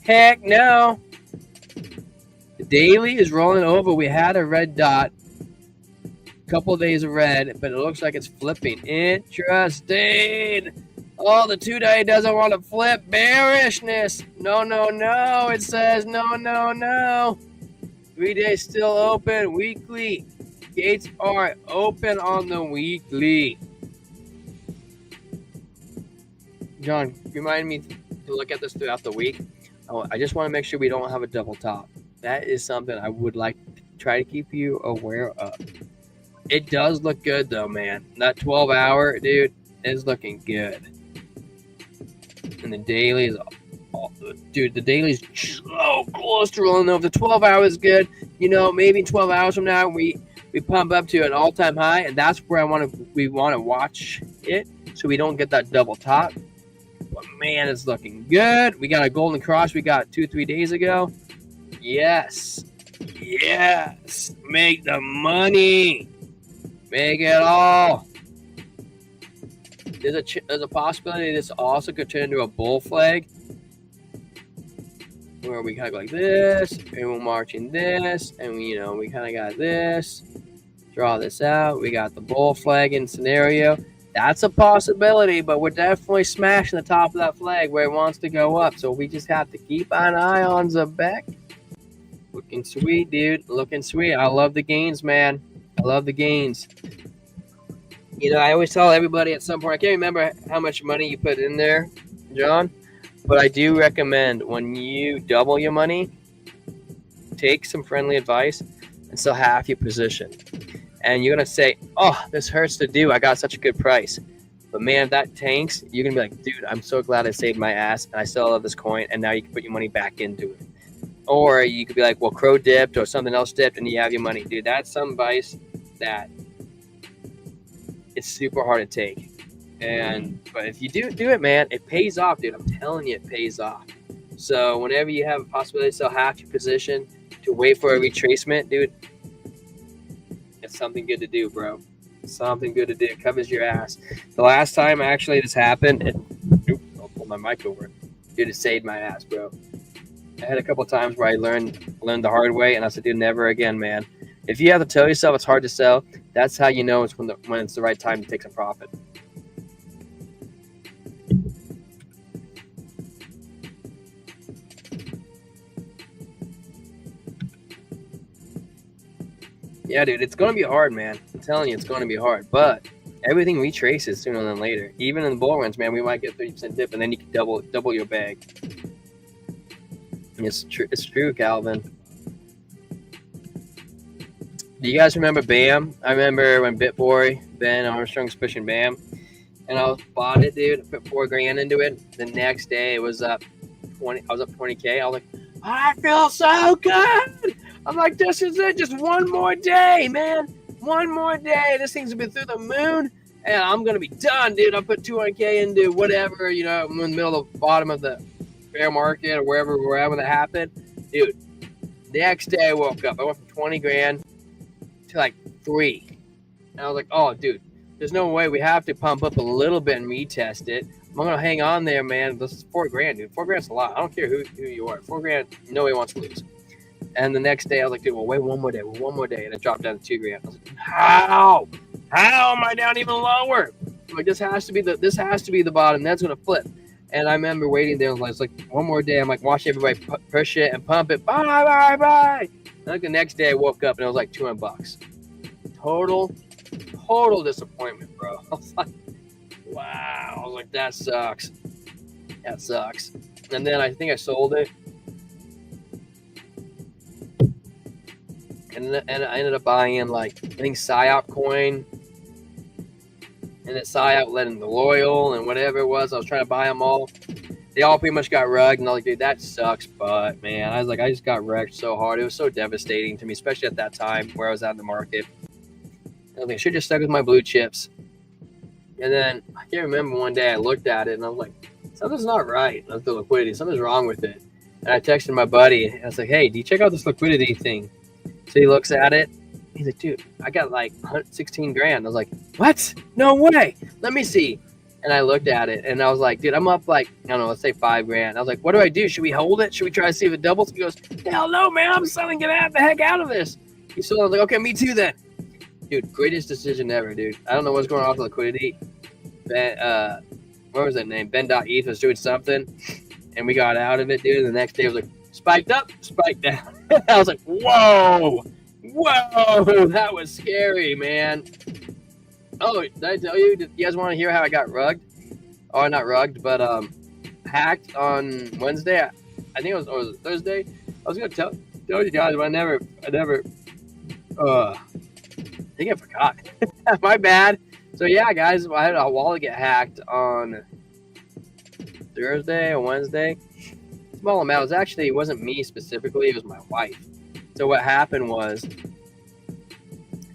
S1: Heck no. The daily is rolling over. We had a red dot. Couple of days of red, but it looks like it's flipping. Interesting. Oh, the 2-day doesn't want to flip. Bearishness. No. It says no. 3 days still open. Weekly. Gates are open on the weekly. John, remind me to look at this throughout the week. Oh, I just want to make sure we don't have a double top. That is something I would like to try to keep you aware of. It does look good, though, man. That 12-hour, dude, is looking good. And the daily is, the daily is so close to rolling over. The 12-hour is good. Maybe 12 hours from now, we pump up to an all-time high, and that's where we want to watch it, so we don't get that double top. But man, it's looking good. We got a golden cross we got 2-3 days ago. Yes. Make the money. Make it all. There's a possibility this also could turn into a bull flag, where we kind of go like this, and we're marching this, and we kind of got this. Draw this out. We got the bull flag in scenario. That's a possibility, but we're definitely smashing the top of that flag where it wants to go up. So we just have to keep an eye on Zebek. Looking sweet, dude. Looking sweet. I love the gains, man. I love the gains. I always tell everybody at some point, I can't remember how much money you put in there, John, but I do recommend when you double your money, take some friendly advice and sell half your position. And you're going to say, oh, this hurts to do. I got such a good price. But man, if that tanks, you're going to be like, dude, I'm so glad I saved my ass and I still love this coin. And now you can put your money back into it. Or you could be like, well, Crow dipped or something else dipped and you have your money. Dude, that's some advice that it's super hard to take. But if you do it, man, it pays off, dude. I'm telling you, it pays off. So whenever you have a possibility to sell half your position to wait for a retracement, dude, it's something good to do, bro. Something good to do. It covers your ass. The last time actually this happened, I'll pull my mic over. Dude, it saved my ass, bro. I had a couple of times where I learned the hard way, and I said, dude, never again, man. If you have to tell yourself it's hard to sell, that's how you know it's when it's the right time to take some profit. Yeah, dude, it's going to be hard, man. I'm telling you, it's going to be hard. But everything retraces sooner than later. Even in the bull runs, man, we might get 30% dip, and then you can double your bag. It's true, Calvin. Do you guys remember BAM? I remember when BitBoy, Ben Armstrong was pushing BAM, and I bought it, dude. I put $4,000 into it. The next day, it was up 20. I was up 20K. I was like, I feel so good. I'm like, this is it. Just one more day, man. One more day. This thing's been through the moon, and I'm gonna be done, dude. I put 200K into whatever, you know, I'm in the middle of the bottom of the bear market or wherever we're at when that happened, dude. The next day I woke up. I went from 20 grand to like 3. And I was like, oh, dude, there's no way. We have to pump up a little bit and retest it. I'm gonna hang on there, man. This is $4,000, dude. $4,000's a lot. I don't care who you are. $4,000, nobody wants to lose. And the next day I was like, dude, well, wait one more day, and it dropped down to $2,000. I was like, how am I down even lower? I'm like, this has to be the bottom. That's gonna flip. And I remember waiting there. I was like, one more day. I'm like, watch everybody push it and pump it. Bye. And like the next day, I woke up and it was like $200. Total disappointment, bro. I was like, wow. I was like, that sucks. And then I think I sold it. And I ended up buying like, I think PSYOP coin. And then PSYOP led into Loyal and whatever it was. I was trying to buy them all. They all pretty much got rugged. And I was like, dude, that sucks. But, man, I was like, I just got wrecked so hard. It was so devastating to me, especially at that time where I was out in the market. I was like, I should just stuck with my blue chips. And then I can't remember one day I looked at it and I was like, something's not right with the liquidity. Something's wrong with it. And I texted my buddy. And I was like, hey, do you check out this liquidity thing? So he looks at it. He's like, dude, I got like 16 grand. I was like, what? No way. Let me see. And I looked at it and I was like, dude, I'm up like, I don't know, let's say 5 grand. I was like, what do I do? Should we hold it? Should we try to see if it doubles? He goes, hell no, man. I'm selling. Get the heck out of this. He sold. I was like, okay, me too then. Dude, greatest decision ever, dude. I don't know what's going on with the liquidity. Ben, what was that name? Ben.eth was doing something and we got out of it, dude. And the next day it was like, spiked up, spiked down. I was like, whoa, that was scary, man. Oh, did I tell you? Did you guys want to hear how I got rugged? Or not rugged, but hacked on Wednesday. I think it was Thursday. I was gonna tell you guys, but I never. I think I forgot. My bad. So yeah, guys, I had a wallet get hacked on Thursday or Wednesday. Small amount. It wasn't me specifically. It was my wife. So what happened was,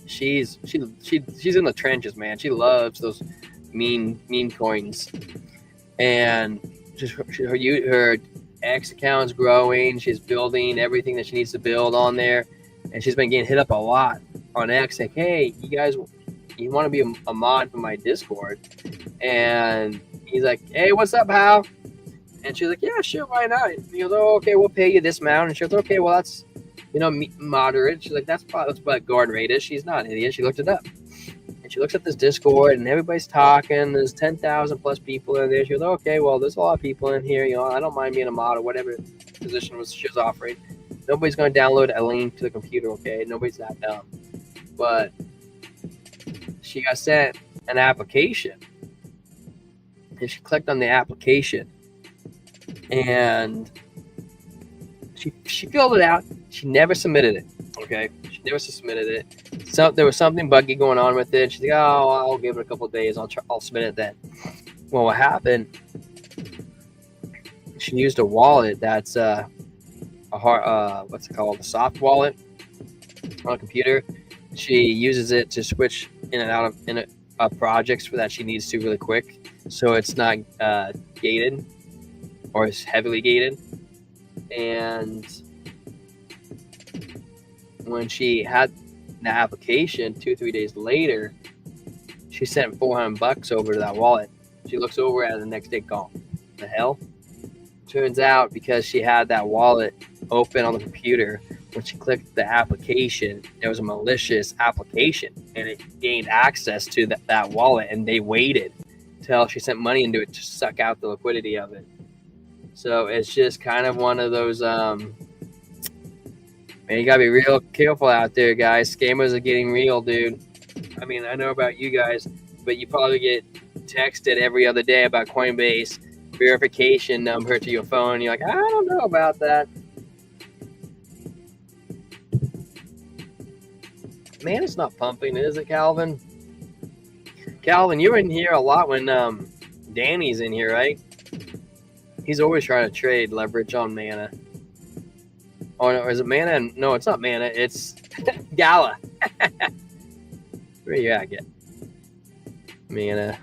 S1: she's in the trenches, man. She loves those meme coins, and just her X account's growing. She's building everything that she needs to build on there, and she's been getting hit up a lot on X. Like, hey, you guys, you want to be a mod for my Discord? And he's like, hey, what's up, Hal? And she's like, yeah, sure, why not? And he goes, oh, okay, we'll pay you this amount. And she goes, okay, well, that's, moderate. She's like, that's what guard rate is. She's not an idiot. She looked it up. And she looks at this Discord, and everybody's talking. There's 10,000 plus people in there. She goes, okay, well, there's a lot of people in here. I don't mind being a mod or whatever position she was offering. Nobody's going to download a link to the computer, okay? Nobody's that dumb. But she got sent an application. And she clicked on the application. And she filled it out. She never submitted it. Okay, she never submitted it. So there was something buggy going on with it. She's like, "Oh, I'll give it a couple of days. I'll submit it then." Well, what happened? She used a wallet that's what's it called? A soft wallet on a computer. She uses it to switch in and out of projects that she needs to really quick, so it's not gated or it's heavily gated. And when she had the application 2-3 days later, she sent $400 over to that wallet. She looks over at it the next day, gone. The hell? Turns out because she had that wallet open on the computer, when she clicked the application, there was a malicious application and it gained access to that wallet, and they waited till she sent money into it to suck out the liquidity of it. So it's just kind of one of those, man, you gotta be real careful out there, guys. Scammers are getting real, dude. I mean, I know about you guys, but you probably get texted every other day about Coinbase verification number to your phone. You're like, I don't know about that. Man, it's not pumping, is it, Calvin? Calvin, you're in here a lot when Danny's in here, right? He's always trying to trade leverage on Mana. Oh, no, is it Mana? No, it's not Mana. It's Gala. Where you at, get? Mana.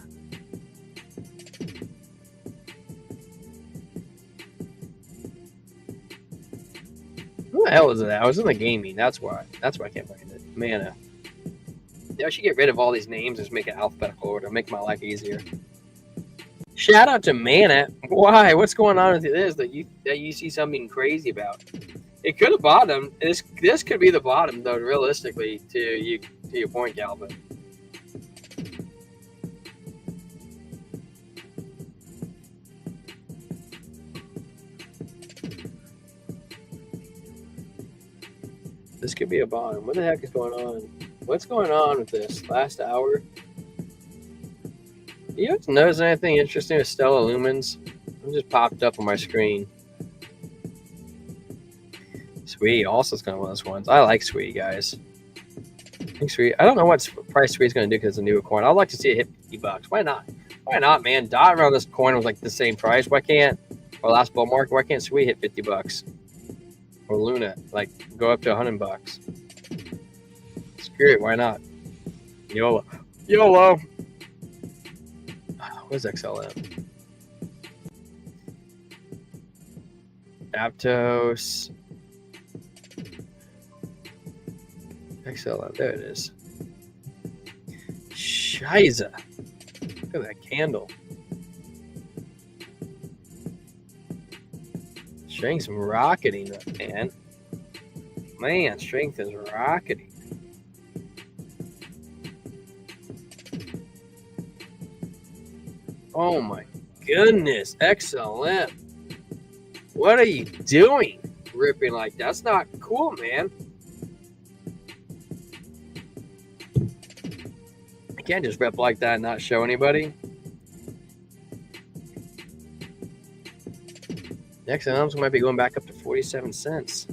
S1: Who the hell is it? I was in the gaming. That's why I can't find it. Mana. Yeah, I should get rid of all these names and just make it alphabetical order. Make my life easier. Shout out to Mana. Why? What's going on with this that you see something crazy about? It could have bottomed. This could be the bottom, though. Realistically, to your point, Calvin. This could be a bottom. What the heck is going on? What's going on with this last hour? You guys notice anything interesting with Stellar Lumens? It just popped up on my screen. Sweet, also it's kind of one of those ones. I like Sweet, guys. I think Sweet. I don't know what price Sweet's going to do because it's a newer coin. I'd like to see it hit $50. Why not? Why not, man? Dot around this coin was like the same price. Why can't, or last bull market, why can't Sweet hit $50? Or Luna, like go up to $100. Screw it, why not? YOLO. YOLO. What's XLM? Aptos. XLM, there it is. Shiza. Look at that candle. Strength's rocketing, man. Man, strength is rocketing. Oh my goodness, XLM. What are you doing? Ripping like that's not cool, man. I can't just rip like that and not show anybody. XLMs might be going back up to 47 cents.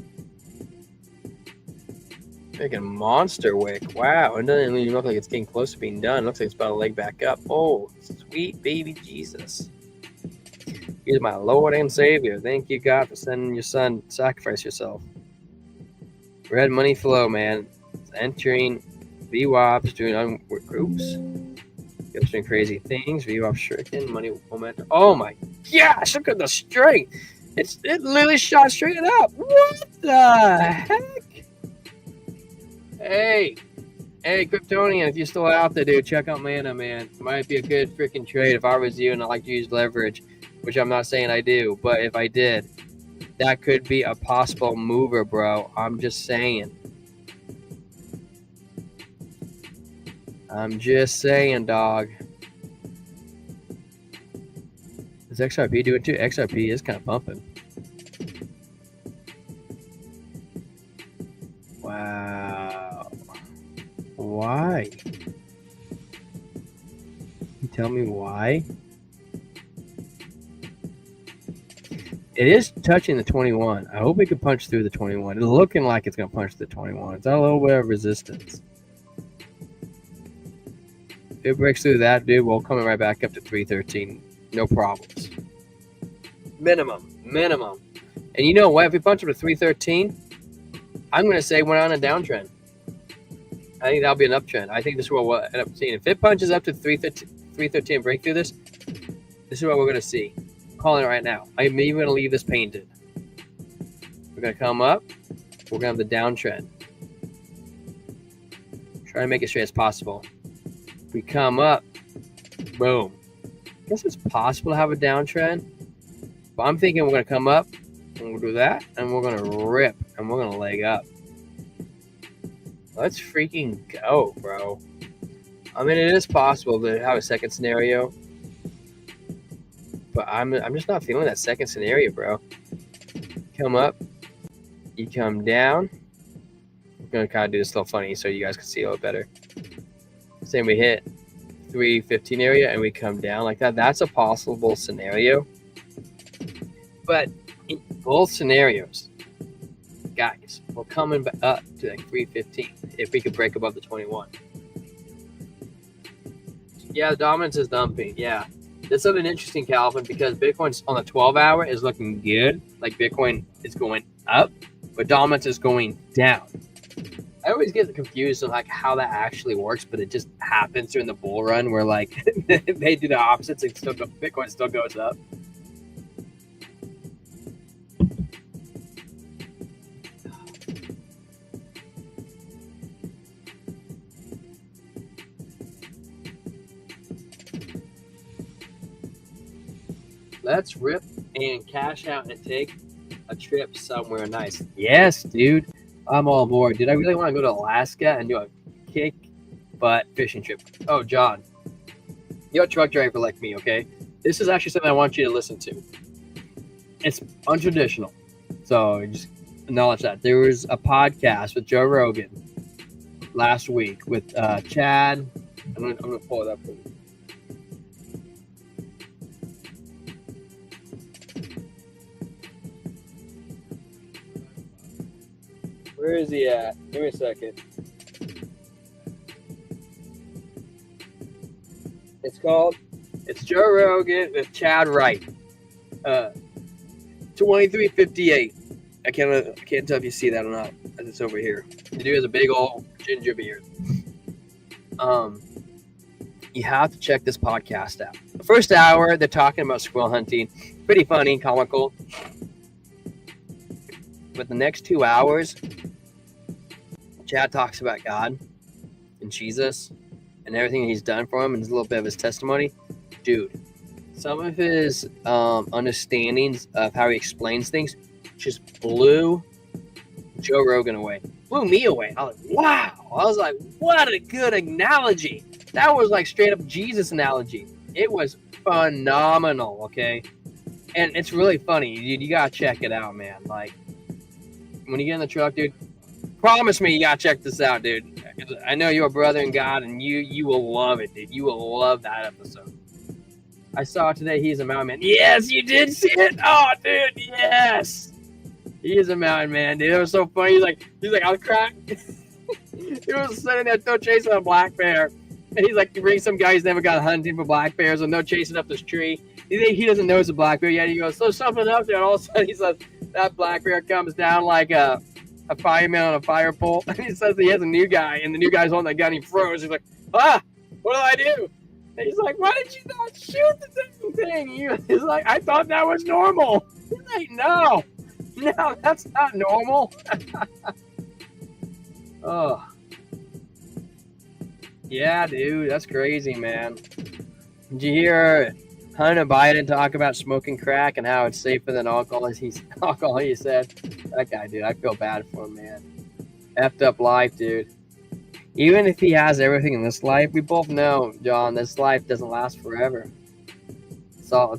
S1: Making monster wick. Wow, it doesn't even look like it's getting close to being done. It looks like it's about to leg back up. Oh, sweet baby Jesus. He's my Lord and Savior. Thank you, God, for sending your son to sacrifice yourself. Red money flow, man. It's entering VWAPs, doing groups. Doing crazy things. VWAP stricken, money momentum. Oh my gosh, look at the strength. It literally shot straight up. What the heck? Hey, Kryptonian, if you're still out there, dude, check out Mana, man. It might be a good freaking trade if I was you and I like to use leverage, which I'm not saying I do, but if I did, that could be a possible mover, bro. I'm just saying. I'm just saying, dog. Is XRP doing too? XRP is kind of pumping. Wow. Why? You tell me why? It is touching the 21. I hope it can punch through the 21. It's looking like it's going to punch the 21. It's got a little bit of resistance. If it breaks through that, dude, we'll come right back up to 313. No problems. Minimum. And you know what? If we punch up to 313, I'm going to say we're on a downtrend. I think that'll be an uptrend. I think this is what we'll end up seeing. If it punches up to 313 and break through this is what we're going to see. I'm calling it right now. I'm even going to leave this painted. We're going to come up. We're going to have the downtrend. Try to make it straight as possible. If we come up, boom. I guess it's possible to have a downtrend. But I'm thinking we're going to come up and we'll do that and we're going to rip and we're going to leg up. Let's freaking go, bro. I mean, it is possible to have a second scenario, but I'm just not feeling that second scenario, bro. Come up, you come down. I'm going to kind of do this a little funny so you guys can see a little better. Same, we hit 315 area and we come down like that. That's a possible scenario. But in both scenarios, guys, we're coming up to like 315 if we could break above the 21. Yeah, the dominance is dumping. Yeah. This is something interesting, Calvin, because Bitcoin's on the 12-hour is looking good. Like Bitcoin is going up, but dominance is going down. I always get confused on like how that actually works, but it just happens during the bull run where like they do the opposites and still Bitcoin still goes up. Let's rip and cash out and take a trip somewhere nice. Yes, dude. I'm all aboard. Dude, I really want to go to Alaska and do a kick butt fishing trip. Oh, John. You're a truck driver like me, okay? This is actually something I want you to listen to. It's untraditional. So just acknowledge that. There was a podcast with Joe Rogan last week with Chad. I'm going to pull it up for you. Where is he at? Give me a second. It's Joe Rogan with Chad Wright. 2358. I can't tell if you see that or not. It's over here. The dude has a big old ginger beard. You have to check this podcast out. The first hour, they're talking about squirrel hunting. Pretty funny, comical. But the next 2 hours, Chad talks about God and Jesus and everything he's done for him and a little bit of his testimony. Dude, some of his understandings of how he explains things just blew Joe Rogan away. Blew me away. I was like, wow. I was like, what a good analogy. That was like straight up Jesus analogy. It was phenomenal, okay? And it's really funny. You got to check it out, man. Like, when you get in the truck, dude, promise me you got to check this out, dude. I know you're a brother in God, and you will love it, dude. You will love that episode. I saw today he's a mountain man. Yes, you did see it? Oh, dude, yes. He is a mountain man, dude. It was so funny. He's like, I was crying. He was sitting there still chasing a black bear. And he's like, you bring some guy who's never got hunting for black bears and no chasing up this tree. He doesn't know it's a black bear yet. He goes, so something up there. And all of a sudden, he says, that black bear comes down like a fireman on a fire pole. And he says he has a new guy, and the new guy's holding that gun. He froze. He's like, what do I do? And he's like, why did you not shoot the damn thing? He's like, I thought that was normal. He's like, no, that's not normal. Oh. Yeah, dude, that's crazy, man. Did you hear Hunter Biden talk about smoking crack and how it's safer than alcohol? He said. That guy, dude, I feel bad for him, man. Effed up life, dude. Even if he has everything in this life, we both know, John, this life doesn't last forever. It's all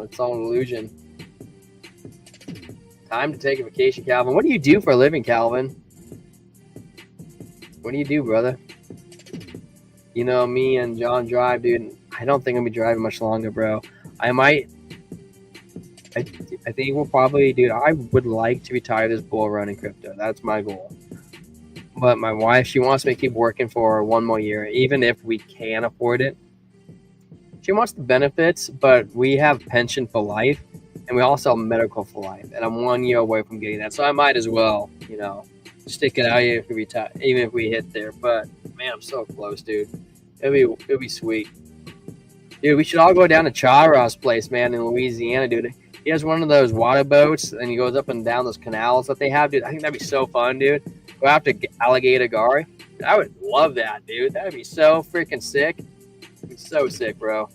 S1: an illusion. Time to take a vacation, Calvin. What do you do for a living, Calvin? What do you do, brother? You know, me and John drive, dude. I don't think I'm gonna be driving much longer, bro. I think we'll probably, dude, I would like to retire this bull run in crypto. That's my goal. But my wife, she wants me to keep working for one more year, even if we can afford it. She wants the benefits, but we have pension for life, and we also have medical for life. And I'm 1 year away from getting that, so I might as well, stick it out here if we retire, even if we hit there. But man, I'm so close, dude. It'll be sweet. Dude, we should all go down to Chara's place, man, in Louisiana, dude. He has one of those water boats, and he goes up and down those canals that they have, dude. I think that'd be so fun, dude. Go after Alligator Gar. I would love that, dude. That'd be so freaking sick. It'd be so sick, bro.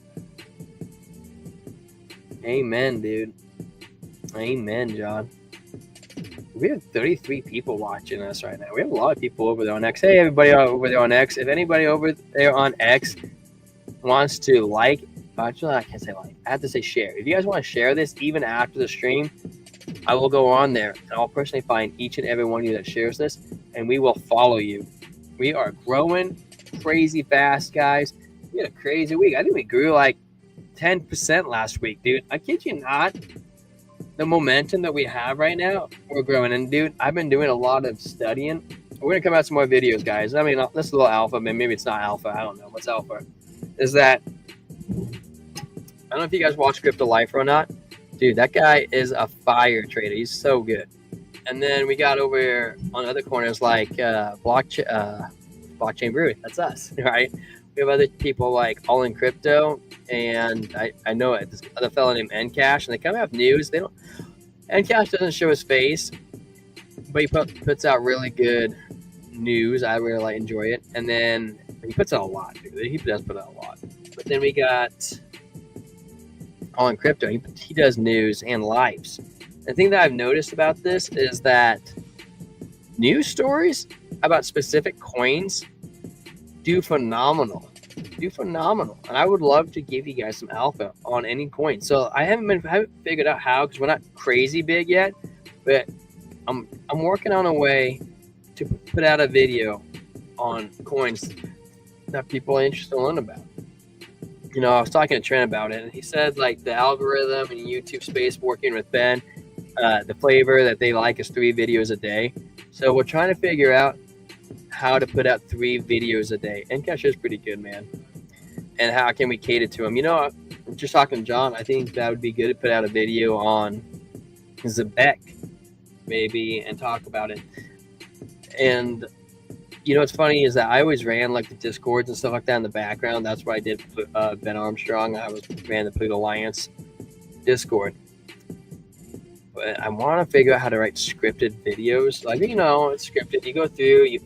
S1: Amen, dude. Amen, John. We have 33 people watching us right now. We have a lot of people over there on X. Hey, everybody over there on X. If anybody over there on X wants to actually, I can't say like. I have to say share. If you guys want to share this, even after the stream, I will go on there and I'll personally find each and every one of you that shares this, and we will follow you. We are growing crazy fast, guys. We had a crazy week. I think we grew like 10% last week, dude. I kid you not. The momentum that we have right now, we're growing. And dude, I've been doing a lot of studying. We're gonna come out some more videos, guys. I mean, that's a little alpha, man. Maybe it's not alpha. I don't know what's alpha. Is that? I don't know if you guys watch Crypto Life or not. Dude, that guy is a fire trader. He's so good. And then we got over on other corners like Blockchain Brew. That's us, right? We have other people like All in Crypto, and I know this other fellow named Ncash, and they come out with news. They don't. Ncash doesn't show his face, but he puts out really good news. I really enjoy it, and then he puts out a lot. Dude. He does put out a lot. But then we got All in Crypto. He does news and lives. The thing that I've noticed about this is that news stories about specific coins do phenomenal. And I would love to give you guys some alpha on any coin. So I haven't figured out how, because we're not crazy big yet, but I'm working on a way to put out a video on coins that people are interested in learning about. You know, I was talking to Trent about it, and he said like the algorithm in YouTube space working with Ben, the flavor that they like is 3 videos a day. So we're trying to figure out how to put out 3 videos a day. Ncash is pretty good, man. And how can we cater to him? You know, I'm just talking to John. I think that would be good to put out a video on Zebek, maybe, and talk about it. And you know, what's funny is that I always ran like the Discords and stuff like that in the background. That's what I did. Ben Armstrong. I ran the Pluto Alliance Discord. But I want to figure out how to write scripted videos. Like, you know, it's scripted. You go through, you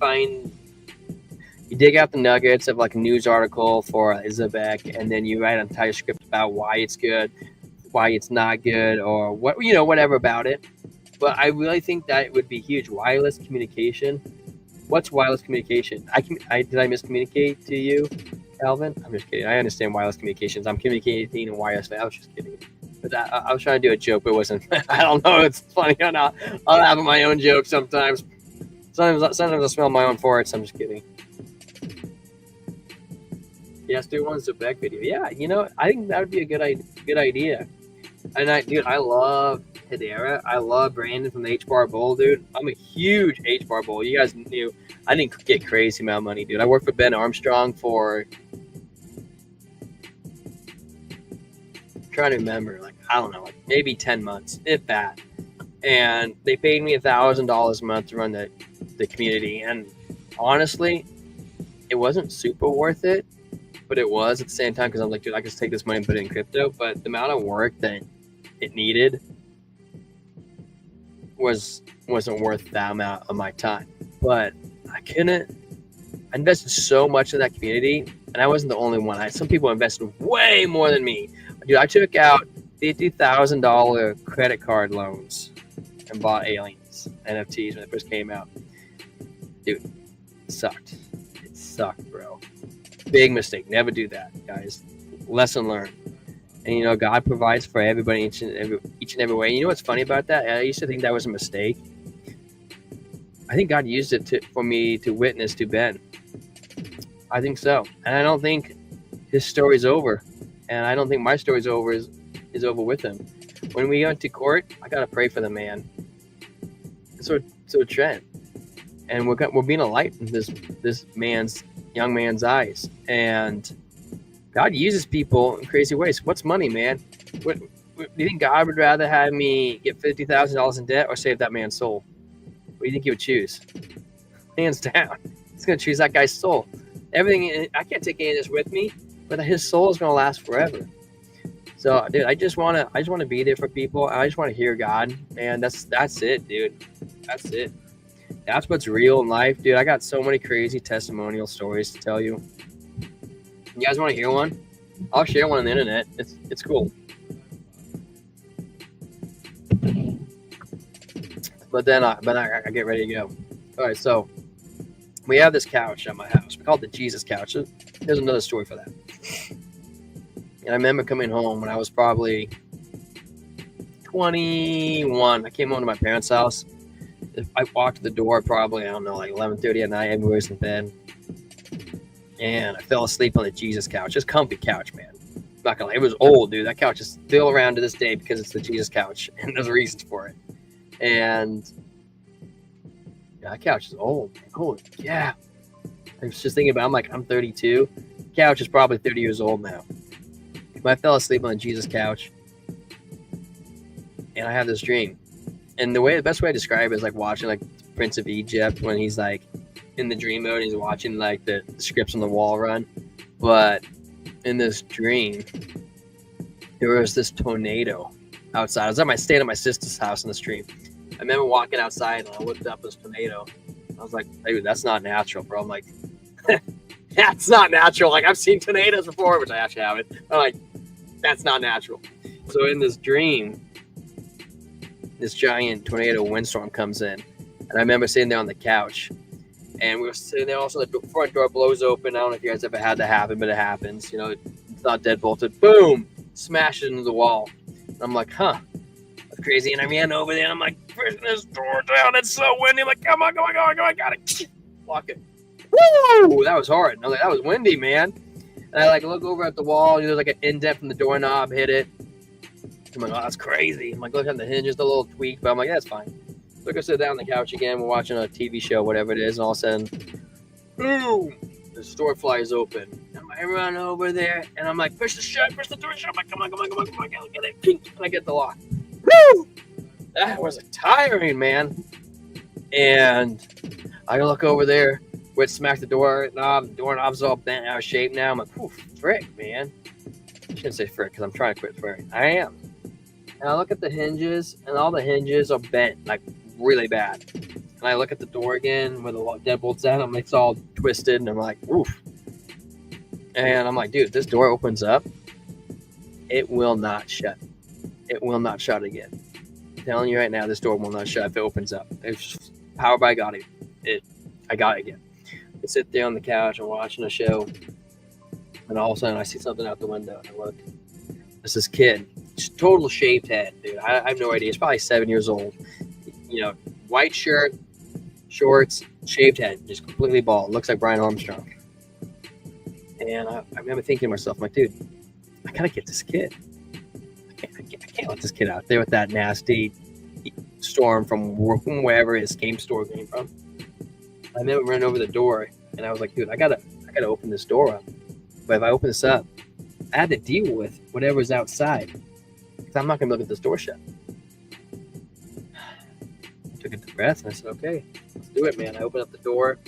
S1: dig out the nuggets of like a news article for Zebek, and then you write an entire script about why it's good, why it's not good, or what, you know, whatever about it. But I really think that it would be huge. Wireless communication. What's wireless communication? Did I miscommunicate to you, Calvin? I'm just kidding. I understand wireless communications. I'm communicating in wireless. I was just kidding. But I was trying to do a joke, but it wasn't. I don't know if it's funny or not. I'll have my own joke sometimes. Sometimes I smell my own farts. I'm just kidding. Yes, do one Zebek video. Yeah, you know, I think that would be a good idea. And I love Hedera. I love Brandon from the H-Bar Bowl, dude. I'm a huge H-Bar Bowl. You guys knew I didn't get crazy amount of money, dude. I worked for Ben Armstrong for, I'm trying to remember, like, I don't know, like maybe 10 months, if that. And they paid me $1,000 a month to run the community. And honestly, it wasn't super worth it, but it was at the same time, because I'm like, dude, I could just take this money and put it in crypto. But the amount of work that it needed wasn't worth that amount of my time. But I invested so much in that community, and I wasn't the only one. Some people invested way more than me. Dude, I took out $50,000 credit card loans and bought aliens NFTs when it first came out. Dude, it sucked. It sucked, bro. Big mistake. Never do that, guys. Lesson learned. And you know, God provides for everybody each and every way. And you know what's funny about that? I used to think that was a mistake. I think God used it for me to witness to Ben. I think so. And I don't think his story's over. And I don't think my story's over is over with him. When we went to court, I gotta pray for the man. So Trent. And we're being a light in this young man's eyes. And God uses people in crazy ways. What's money, man? What do you think God would rather have me get $50,000 in debt or save that man's soul? What do you think he would choose? Hands down, he's gonna choose that guy's soul. Everything. I can't take any of this with me, but his soul is gonna last forever. So, dude, I just wanna be there for people. I just want to hear God, and that's it, dude. That's it. That's what's real in life, dude. I got so many crazy testimonial stories to tell you. You guys want to hear one? I'll share one on the internet. It's cool. But then I get ready to go. All right, so we have this couch at my house. We call it the Jesus couch. There's another story for that. And I remember coming home when I was probably 21. I came home to my parents' house. I walked to the door probably, I don't know, like 11:30 at night. Everybody was in bed. And I fell asleep on the Jesus couch. It's a comfy couch, man. Not gonna lie, it was old, dude. That couch is still around to this day because it's the Jesus couch. And there's reasons for it. And yeah, that couch is old. Holy yeah. I was just thinking about it. I'm like, I'm 32. The couch is probably 30 years old now. But I fell asleep on the Jesus couch. And I have this dream. And the best way to describe it is like watching like Prince of Egypt when he's like in the dream mode. He's watching like the scripts on the wall run. But in this dream, there was this tornado outside. I was staying at my sister's house in this dream. I remember walking outside and I looked up this tornado. I was like, dude, that's not natural, bro. I'm like, that's not natural. Like, I've seen tornadoes before, which I actually haven't. I'm like, that's not natural. So in this dream, this giant tornado windstorm comes in. And I remember sitting there on the couch. And we were sitting there. Also, the front door blows open. I don't know if you guys ever had that happen, but it happens. You know, it's not deadbolted. Boom! Smashes into the wall. And I'm like, huh. That's crazy. And I ran over there and I'm like, pushing this door down. It's so windy. I'm like, come on, I got it. Lock it. Woo! That was hard. I'm like, that was windy, man. And I like look over at the wall. There's like an indent from the doorknob, hit it. I'm like, oh, that's crazy. I'm like, look at the hinges, the little tweak. But I'm like, yeah, that's fine. So I go sit down on the couch again. We're watching a TV show, whatever it is. And all of a sudden, boom, the door flies open. And I run over there and I'm like, push the door shut. I'm like, come on, get it. Pink. And I get the lock. Woo! That was tiring, man. And I look over there, where it smacked the doorknob. The doorknob's all bent out of shape now. I'm like, ooh, frick, man. I shouldn't say frick because I'm trying to quit swearing. I am. And I look at the hinges, and all the hinges are bent, like really bad. And I look at the door again where the deadbolt's at. I'm like, it's all twisted, and I'm like, oof. And I'm like, dude, this door opens up. It will not shut. It will not shut again. I'm telling you right now, this door will not shut if it opens up. It's powered by God. I got it again. I sit there on the couch and watching a show, and all of a sudden I see something out the window. And I look. It's this kid, total shaved head, dude. I have no idea. He's probably 7 years old. You know, white shirt, shorts, shaved head, just completely bald. Looks like Brian Armstrong. And I remember thinking to myself, I'm like, dude, I gotta get this kid. I can't let this kid out there with that nasty storm from wherever his game store came from. I remember running over the door, and I was like, dude, I gotta open this door up. But if I open this up, I had to deal with whatever's outside, because I'm not gonna look at this door shut. I took a deep breath and I said, okay, let's do it, man. I opened up the door.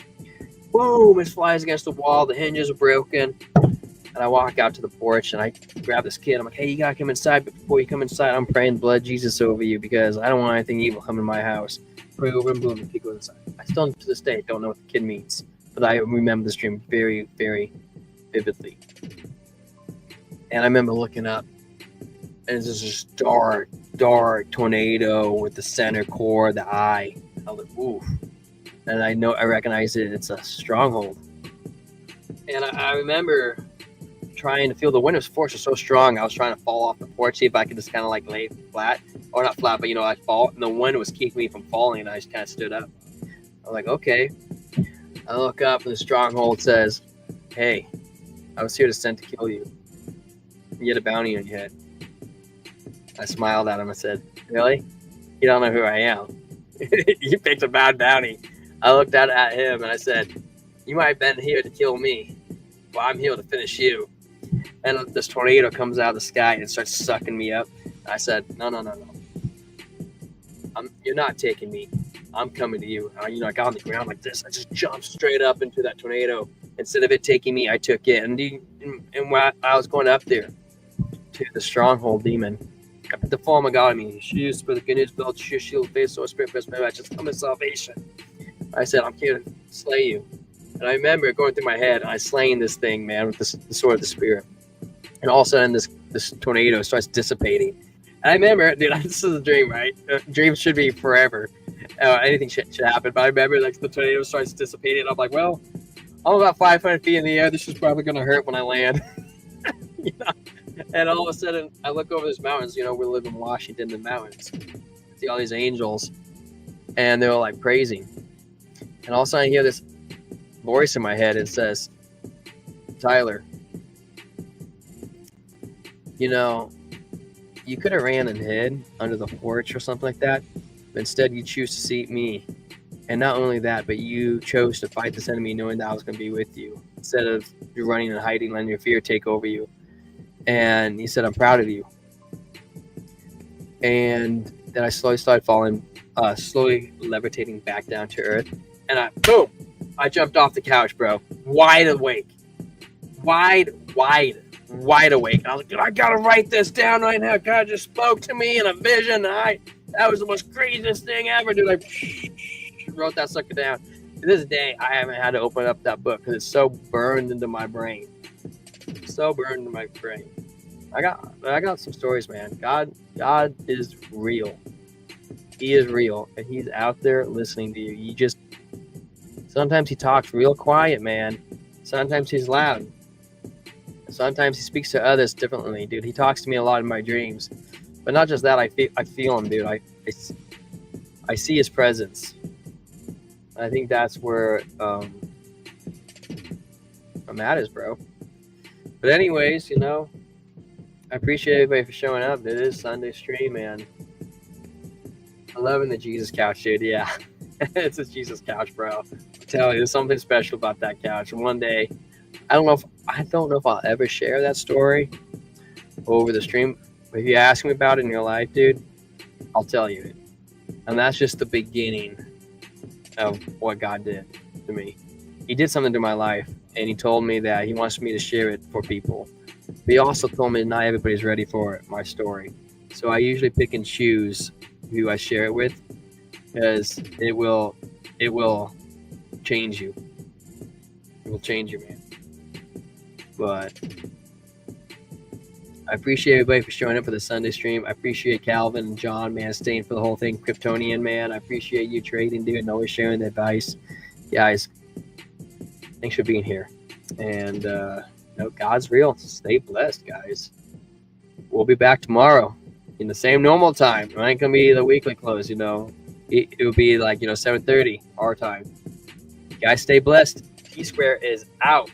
S1: Boom! It flies against the wall. The hinges are broken. And I walk out to the porch and I grab this kid. I'm like, hey, you gotta come inside. But before you come inside, I'm praying blood Jesus over you because I don't want anything evil coming to my house. Pray over and boom, the kid goes inside. I still, to this day, don't know what the kid means. But I remember this dream very, very vividly. And I remember looking up, and it's this dark tornado with the center core, the eye. I was like, oof. And I recognize it. It's a stronghold. And I remember trying to feel the wind force was so strong. I was trying to fall off the porch, see if I could just kind of like lay flat, or not flat, but I fall. And the wind was keeping me from falling. And I just kind of stood up. I'm like, okay. I look up, and the stronghold says, "Hey, I was here to send to kill you. You get a bounty on your head." I smiled at him. I said, "Really? You don't know who I am. You picked a bad bounty." I looked out at him and I said, "You might have been here to kill me, but I'm here to finish you." And this tornado comes out of the sky and it starts sucking me up. I said, No. You're not taking me. I'm coming to you. I got on the ground like this. I just jumped straight up into that tornado. Instead of it taking me, I took it. And while I was going up there to the stronghold demon, I put the form of God in me. Shoes for the good news, belt, shoe, shield, face, sword, spirit, breast, my just come in salvation. I said, I'm here to slay you. And I remember going through my head, and I slaying this thing, man, with the sword of the spirit. And all of a sudden, this tornado starts dissipating. And I remember, dude, this is a dream, right? Dreams should be forever. Anything should happen. But I remember like the tornado starts dissipating. I'm like, well, I'm about 500 feet in the air. This is probably going to hurt when I land. You know? And all of a sudden, I look over these mountains. You know, we live in Washington, the mountains. See all these angels, and they're like praising. And all of a sudden, I hear this voice in my head. It says, Tyler, you know, you could have ran and hid under the porch or something like that, but instead you choose to seek me. And not only that, but you chose to fight this enemy knowing that I was going to be with you, instead of you running and hiding, letting your fear take over you. And he said, I'm proud of you. And then I slowly started falling, slowly levitating back down to earth. And I jumped off the couch, bro, wide awake. Wide awake. And I was like, dude, I gotta write this down right now. God just spoke to me in a vision. That was the most craziest thing ever, dude. I wrote that sucker down. To this day, I haven't had to open up that book because it's so burned into my brain. I got some stories, man. God is real. He is real, and he's out there listening to you. Sometimes he talks real quiet, man. Sometimes he's loud. Sometimes he speaks to others differently, dude. He talks to me a lot in my dreams, but not just that. I feel him, dude. I see his presence. I think that's where I'm at, bro. But anyways, you know, I appreciate everybody for showing up. It is Sunday stream, man. I'm loving the Jesus couch, dude. Yeah, it's a Jesus couch, bro. I'm telling you, there's something special about that couch. And one day, I don't know if I'll ever share that story over the stream. But if you ask me about it in your life, dude, I'll tell you. And that's just the beginning of what God did to me. He did something to my life, and he told me that he wants me to share it for people. But he also told me not everybody's ready for my story. So I usually pick and choose who I share it with, because it will change you. It will change you, man. But I appreciate everybody for showing up for the Sunday stream. I appreciate Calvin and John, man, staying for the whole thing. Kryptonian, man, I appreciate you trading, dude, and always sharing the advice. Guys, thanks for being here. And God's real. Stay blessed, guys. We'll be back tomorrow in the same normal time. It ain't gonna be the weekly close, you know. It will be like, 7:30 our time. Guys, stay blessed. T-Square is out.